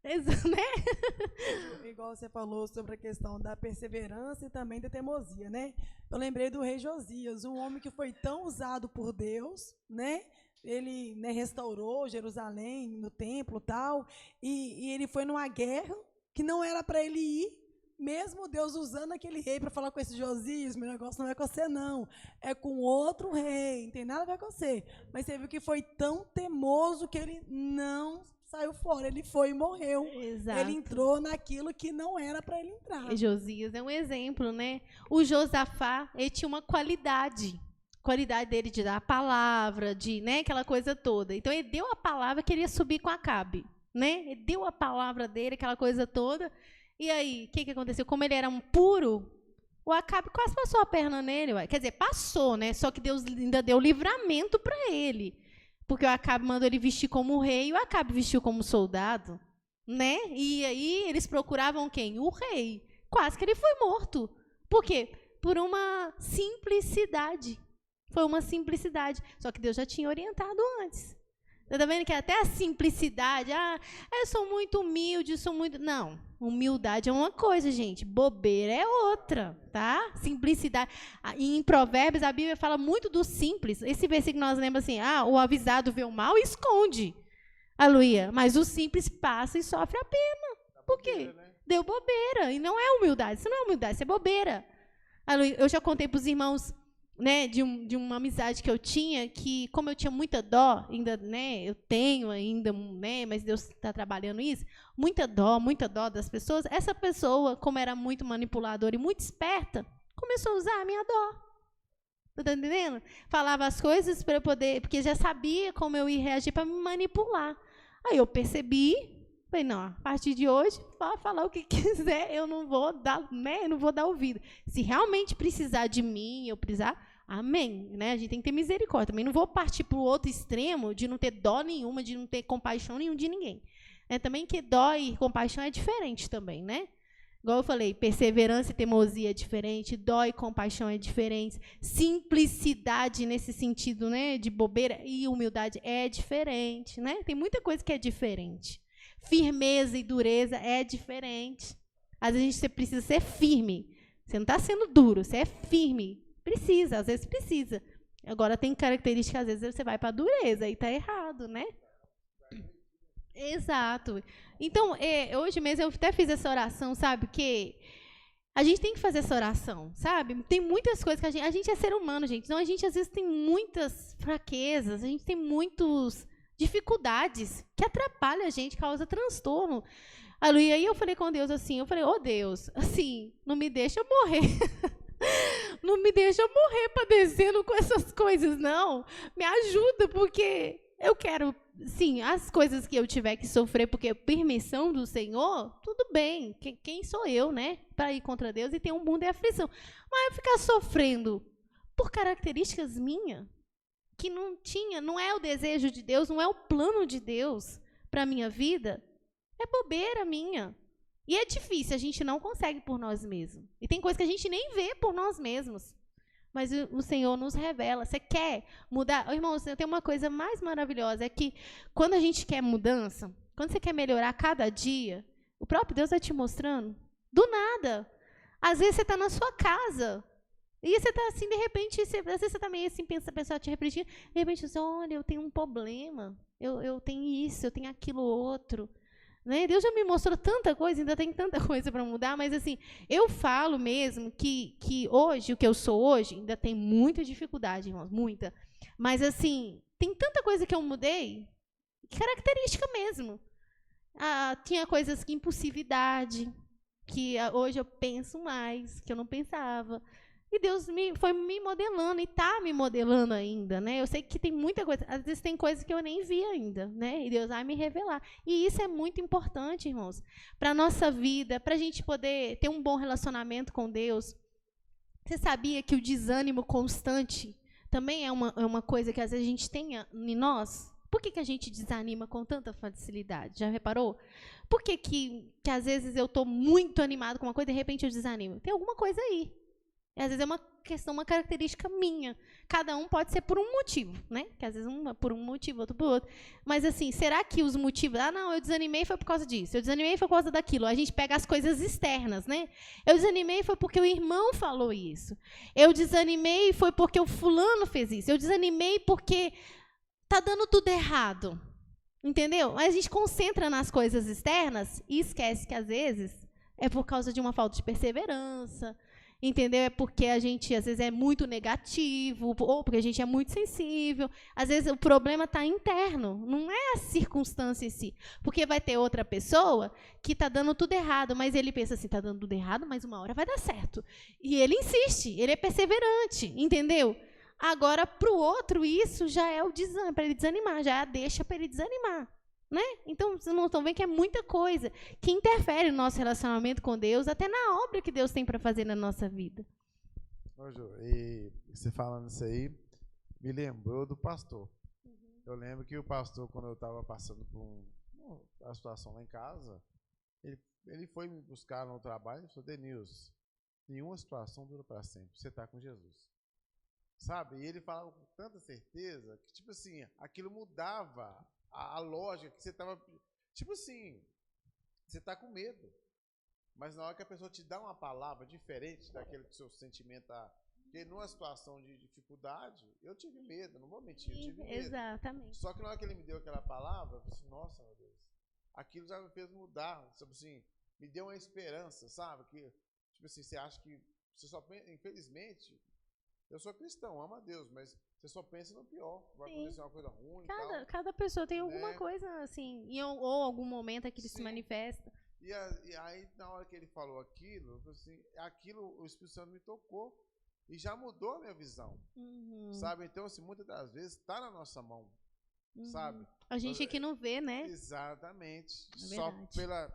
S1: Né?
S4: Igual você falou sobre a questão da perseverança e também da teimosia, né? Eu lembrei do rei Josias, um homem que foi tão usado por Deus, né? Ele, né, restaurou Jerusalém no templo e tal, e ele foi numa guerra que não era para ele ir, mesmo Deus usando aquele rei para falar com esse Josias, meu negócio não é com você não, é com outro rei, não tem nada a ver com você. Mas você viu que foi tão teimoso que ele não saiu fora, ele foi e morreu.
S1: Exato.
S4: Ele entrou naquilo que não era para ele entrar.
S1: Josias é um exemplo, né? O Josafá, ele tinha uma qualidade dele de dar a palavra, de, né, aquela coisa toda. Então, ele deu a palavra que ele ia subir com Acabe, né? Ele deu a palavra dele, aquela coisa toda. E aí, o que aconteceu? Como ele era um puro, o Acabe quase passou a perna nele. Quer dizer, passou, né? Só que Deus ainda deu livramento para ele. Porque o Acabe mandou ele vestir como rei e o Acabe vestiu como soldado, né? E aí eles procuravam quem? O rei. Quase que ele foi morto. Por quê? Por uma simplicidade. Foi uma simplicidade. Só que Deus já tinha orientado antes. Está vendo que até a simplicidade, eu sou muito humilde, sou muito... Não, humildade é uma coisa, gente. Bobeira é outra, tá? Simplicidade. E em Provérbios, a Bíblia fala muito do simples. Esse versículo nós lemos assim, o avisado vê o mal e esconde. Aleluia. Mas o simples passa e sofre a pena. Por quê? Deu bobeira. E não é humildade. Isso não é humildade, isso é bobeira. Aleluia. Eu já contei para os irmãos, né, de uma amizade que eu tinha, que como eu tinha muita dó, ainda, né, eu tenho ainda, né, mas Deus está trabalhando isso, muita dó das pessoas, essa pessoa, como era muito manipuladora e muito esperta, começou a usar a minha dó. Tá entendendo? Falava as coisas para eu poder, porque já sabia como eu ia reagir para me manipular. Aí eu percebi, falei, não, a partir de hoje, pode falar o que quiser, eu não vou dar, né, eu não vou dar ouvido. Se realmente precisar de mim, eu precisar, amém, né? A gente tem que ter misericórdia. Também não vou partir para o outro extremo de não ter dó nenhuma, de não ter compaixão nenhuma de ninguém. Também que dó e compaixão é diferente também, né? Igual eu falei, perseverança e teimosia é diferente, dó e compaixão é diferente, simplicidade nesse sentido, né, de bobeira e humildade é diferente, né? Tem muita coisa que é diferente. Firmeza e dureza é diferente. Às vezes você precisa ser firme. Você não está sendo duro, você é firme. Precisa, às vezes precisa. Agora tem características, às vezes você vai para a dureza e está errado, né? Exato. Então, hoje mesmo eu até fiz essa oração, sabe? Que a gente tem que fazer essa oração, sabe? Tem muitas coisas que a gente é ser humano, gente. Então, a gente às vezes tem muitas fraquezas, a gente tem muitas dificuldades que atrapalham a gente, causa transtorno. E aí eu falei com Deus assim, Deus, assim, não me deixa eu morrer. Não me deixa eu morrer padecendo com essas coisas, não. Me ajuda, porque eu quero, sim, as coisas que eu tiver que sofrer, porque permissão do Senhor, tudo bem. Quem sou eu, né? Para ir contra Deus e ter um mundo de aflição. Mas eu ficar sofrendo por características minhas, que não é o desejo de Deus, não é o plano de Deus para a minha vida, é bobeira minha. E é difícil, a gente não consegue por nós mesmos. E tem coisa que a gente nem vê por nós mesmos. Mas o Senhor nos revela. Você quer mudar? Irmãos, tem uma coisa mais maravilhosa, é que quando a gente quer mudança, quando você quer melhorar cada dia, o próprio Deus vai te mostrando. Do nada. Às vezes você está na sua casa. E você está assim, de repente, às vezes você está meio assim, pensando te repetir, de repente você, olha, eu tenho um problema, eu tenho isso, eu tenho aquilo outro. Né? Deus já me mostrou tanta coisa, ainda tem tanta coisa para mudar, mas assim, eu falo mesmo que hoje, o que eu sou hoje, ainda tem muita dificuldade, irmãos, muita. Mas assim, tem tanta coisa que eu mudei, característica mesmo. Tinha coisas que impulsividade, que hoje eu penso mais, que eu não pensava. E Deus foi me modelando e está me modelando ainda, né? Eu sei que tem muita coisa, às vezes tem coisas que eu nem vi ainda, né? E Deus vai me revelar. E isso é muito importante, irmãos, para a nossa vida, para a gente poder ter um bom relacionamento com Deus. Você sabia que o desânimo constante também é uma coisa que às vezes a gente tem em nós? Por que a gente desanima com tanta facilidade? Já reparou? Por que às vezes eu estou muito animado com uma coisa e de repente eu desanimo? Tem alguma coisa aí. E, às vezes é uma questão, uma característica minha. Cada um pode ser por um motivo, né? Que às vezes um por um motivo, outro por outro. Mas assim, será que os motivos... Ah, não, eu desanimei foi por causa disso. Eu desanimei foi por causa daquilo. A gente pega as coisas externas, né? Eu desanimei foi porque o irmão falou isso. Eu desanimei foi porque o fulano fez isso. Eu desanimei porque tá dando tudo errado. Entendeu? Mas a gente concentra nas coisas externas e esquece que às vezes é por causa de uma falta de perseverança. Entendeu? É porque a gente, às vezes, é muito negativo, ou porque a gente é muito sensível. Às vezes, o problema está interno, não é a circunstância em si. Porque vai ter outra pessoa que está dando tudo errado, mas ele pensa assim, está dando tudo errado, mas uma hora vai dar certo. E ele insiste, ele é perseverante, entendeu? Agora, para o outro, isso já é o desânimo, para ele desanimar, já é a deixa para ele desanimar. Né? Então, vocês não estão vendo que é muita coisa que interfere no nosso relacionamento com Deus, até na obra que Deus tem para fazer na nossa vida.
S3: Ô, Ju, e você falando isso aí, me lembrou do pastor. Eu lembro que o pastor, quando eu estava passando por uma situação lá em casa, ele foi me buscar no trabalho e falou, Denilson, nenhuma situação dura para sempre, você está com Jesus. Sabe? E ele falava com tanta certeza que, tipo assim, aquilo mudava a lógica que você estava... Tipo assim, você está com medo. Mas na hora que a pessoa te dá uma palavra diferente daquele que o seu sentimento está... Porque numa situação de dificuldade, eu tive medo, não vou mentir, eu tive medo.
S1: Exatamente.
S3: Só que na hora que ele me deu aquela palavra, eu falei assim, nossa, meu Deus, aquilo já me fez mudar, sabe assim, me deu uma esperança, sabe? Que, tipo assim, você acha que... Você só pensa, infelizmente, eu sou cristão, amo a Deus, mas você só pensa no pior, vai acontecer uma coisa ruim e tal.
S1: Cada pessoa tem alguma coisa, assim, ou algum momento que ele se manifesta.
S3: E aí, na hora que ele falou aquilo, eu falei assim, aquilo, o Espírito Santo me tocou e já mudou a minha visão, sabe? Então, assim, muitas das vezes está na nossa mão, sabe?
S1: A gente aqui não vê, né?
S3: Exatamente.
S1: É
S3: só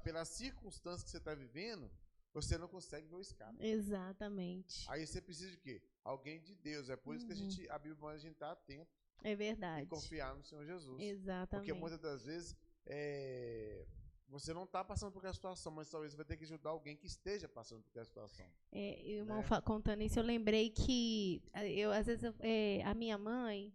S3: pela circunstância que você está vivendo, você não consegue ver o escape.
S1: Exatamente.
S3: Aí você precisa de quê? Alguém de Deus. É por isso que a Bíblia manda a gente estar atento.
S1: É verdade.
S3: E confiar no Senhor Jesus.
S1: Exatamente.
S3: Porque muitas das vezes você não está passando por aquela situação, mas talvez você vai ter que ajudar alguém que esteja passando por aquela situação.
S1: Irmão, contando isso, eu lembrei que às vezes a minha mãe,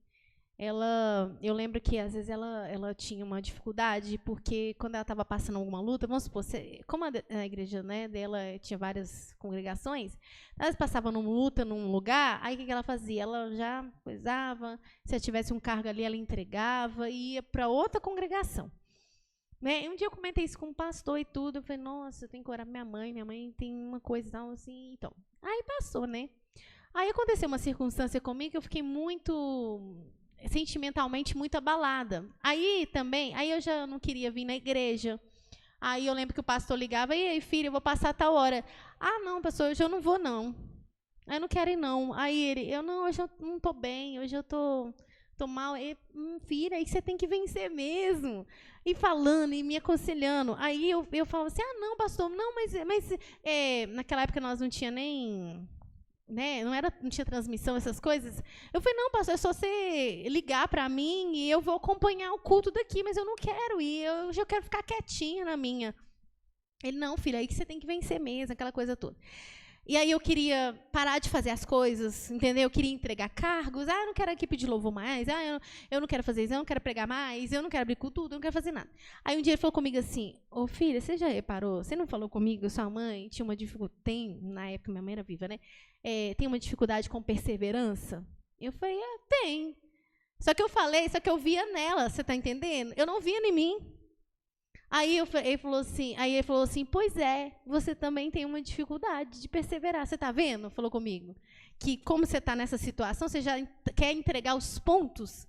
S1: eu lembro que às vezes ela tinha uma dificuldade, porque quando ela estava passando alguma luta, vamos supor, como a igreja, né, dela tinha várias congregações, elas passavam numa luta num lugar, aí o que ela fazia? Ela já coisava, se ela tivesse um cargo ali, ela entregava e ia para outra congregação. Né? E um dia eu comentei isso com o pastor e tudo, eu falei, nossa, eu tenho que orar pra minha mãe tem uma coisa e tal, assim, então. Aí passou, né? Aí aconteceu uma circunstância comigo que eu fiquei sentimentalmente muito abalada. Aí eu já não queria vir na igreja. Aí eu lembro que o pastor ligava, e aí, filha, eu vou passar tal hora. Ah, não, pastor, hoje eu não vou, não. Eu não quero ir, não. Aí hoje eu não tô bem, hoje eu tô mal. Filha, aí você tem que vencer mesmo. E falando, e me aconselhando. Aí eu falava assim, ah, não, pastor, não, mas naquela época nós não tinha nem... Né, não tinha transmissão, essas coisas. Eu falei, não, pastor, é só você ligar para mim e eu vou acompanhar o culto daqui, mas eu não quero ir, eu já quero ficar quietinha na minha. Ele, não, filha, aí que você tem que vencer mesmo, aquela coisa toda. E aí eu queria parar de fazer as coisas, entendeu? Eu queria entregar cargos. Ah, eu não quero equipe de louvor mais. Ah, eu não quero fazer isso, eu não quero pregar mais, eu não quero abrir culto, eu não quero fazer nada. Aí um dia ele falou comigo assim, ô filha, você já reparou? Você não falou comigo, sua mãe tinha uma dificuldade, na época minha mãe era viva, né? Tem uma dificuldade com perseverança? Eu falei, tem. Só que eu via nela, você está entendendo? Eu não via em mim. Aí ele falou assim, pois é, você também tem uma dificuldade de perseverar. Você está vendo? Falou comigo. Que como você está nessa situação, você já quer entregar os pontos.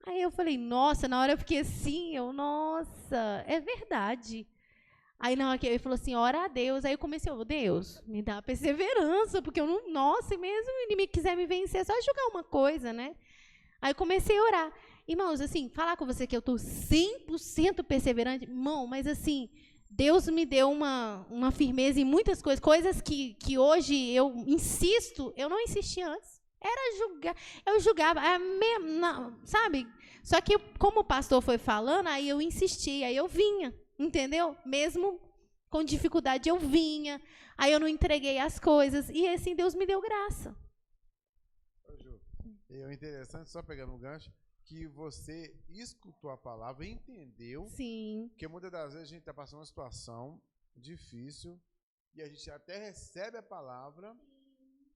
S1: Aí eu falei, nossa, na hora eu fiquei assim, nossa, é verdade. Aí na hora que ele falou assim, ora a Deus. Aí eu comecei, Deus, me dá perseverança, porque eu não, nossa, e mesmo o inimigo quiser me vencer, é só jogar uma coisa, né? Aí eu comecei a orar. Irmãos, assim, falar com você que eu estou 100% perseverante, irmão, mas assim, Deus me deu uma firmeza em muitas coisas, coisas que hoje eu insisto, eu não insisti antes. Era julgar, eu julgava, sabe? Só que como o pastor foi falando, aí eu insisti, aí eu vinha, entendeu? Mesmo com dificuldade eu vinha, aí eu não entreguei as coisas, e assim Deus me deu graça.
S3: E o interessante, só pegando um gancho, que você escutou a palavra, entendeu.
S1: Sim.
S3: Porque muitas das vezes a gente está passando uma situação difícil e a gente até recebe a palavra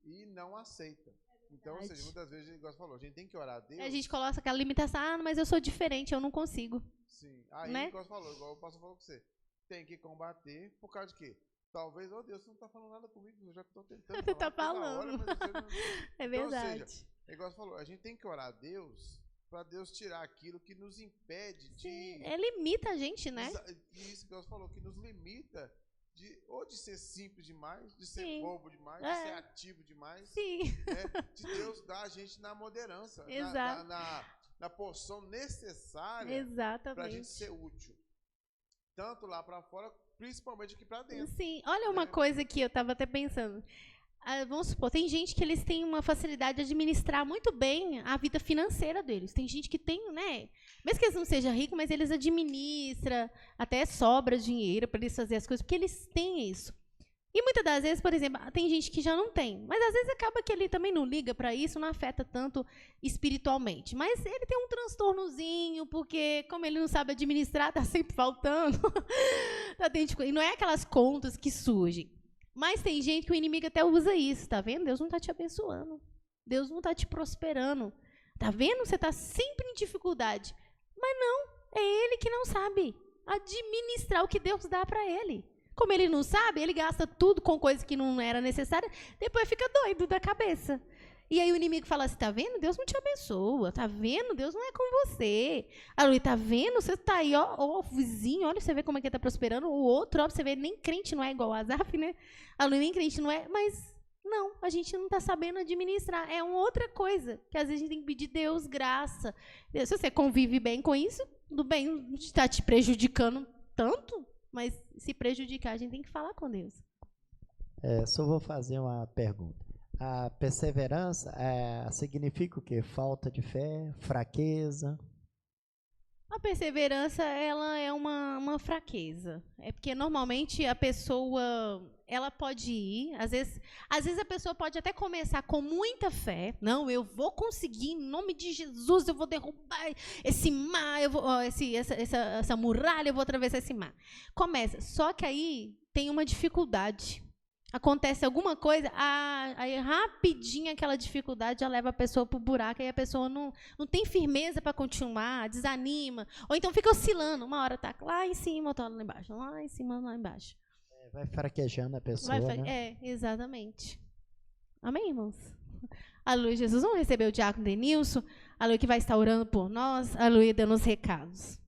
S3: e não aceita. Então, ou seja, muitas vezes, igual você falou, a gente tem que orar a Deus.
S1: A gente coloca aquela limitação, mas eu sou diferente, eu não consigo.
S3: Sim. Aí,
S1: né?
S3: Igual você falou, igual o pastor falou com você, tem que combater por causa de quê? Talvez, Deus, você não está falando nada comigo, eu já estou tentando falar.
S1: Tá falando.
S3: Hora, mas não...
S1: É verdade.
S3: Então, ou seja, igual você falou, a gente tem que orar a Deus para Deus tirar aquilo que nos impede de...
S1: limita a gente, né?
S3: Isso que você falou, que nos limita ou de ser simples demais, de ser
S1: Sim.
S3: bobo demais, de ser ativo demais.
S1: Sim.
S3: Né? De Deus dar a gente na moderança, na porção necessária para a gente ser útil. Tanto lá para fora, principalmente aqui para dentro.
S1: Sim. Olha uma coisa que eu estava até pensando. Vamos supor, tem gente que eles têm uma facilidade de administrar muito bem a vida financeira deles. Tem gente que tem, né? Mesmo que eles não sejam ricos, mas eles administram, até sobra dinheiro para eles fazerem as coisas, porque eles têm isso. E muitas das vezes, por exemplo, tem gente que já não tem. Mas às vezes acaba que ele também não liga para isso, não afeta tanto espiritualmente. Mas ele tem um transtornozinho, porque como ele não sabe administrar, está sempre faltando. E não é aquelas contas que surgem. Mas tem gente que o inimigo até usa isso, tá vendo? Deus não está te abençoando. Deus não está te prosperando. Tá vendo? Você está sempre em dificuldade. Mas não, é ele que não sabe administrar o que Deus dá para ele. Como ele não sabe, ele gasta tudo com coisa que não era necessária, depois fica doido da cabeça. E aí o inimigo fala assim, tá vendo? Deus não te abençoa, tá vendo? Deus não é com você. Aleluia, tá vendo? Você tá aí, ó, o vizinho, olha, você vê como é que ele tá prosperando. O outro, ó, você vê, nem crente não é igual o Azaf, né? Aleluia, nem crente não é, mas não, a gente não tá sabendo administrar. É uma outra coisa, que às vezes a gente tem que pedir Deus graça. Se você convive bem com isso, tudo bem, não está te prejudicando tanto, mas se prejudicar, a gente tem que falar com Deus.
S5: Só vou fazer uma pergunta. A perseverança significa o quê? Falta de fé, fraqueza?
S1: A perseverança, ela é uma fraqueza. É porque, normalmente, a pessoa, ela pode ir, às vezes a pessoa pode até começar com muita fé. Não, eu vou conseguir, em nome de Jesus, eu vou derrubar esse mar, essa muralha, eu vou atravessar esse mar. Começa. Só que aí tem uma dificuldade. Acontece alguma coisa, aí rapidinho aquela dificuldade já leva a pessoa para o buraco, aí a pessoa não tem firmeza para continuar, desanima, ou então fica oscilando, uma hora está lá em cima, outra hora lá embaixo, lá em cima, lá embaixo.
S5: Vai fraquejando a pessoa, né?
S1: Exatamente. Amém, irmãos? Aleluia, Jesus, vamos receber o diácono Denilson, aleluia, que vai estar orando por nós, aleluia, dando os recados.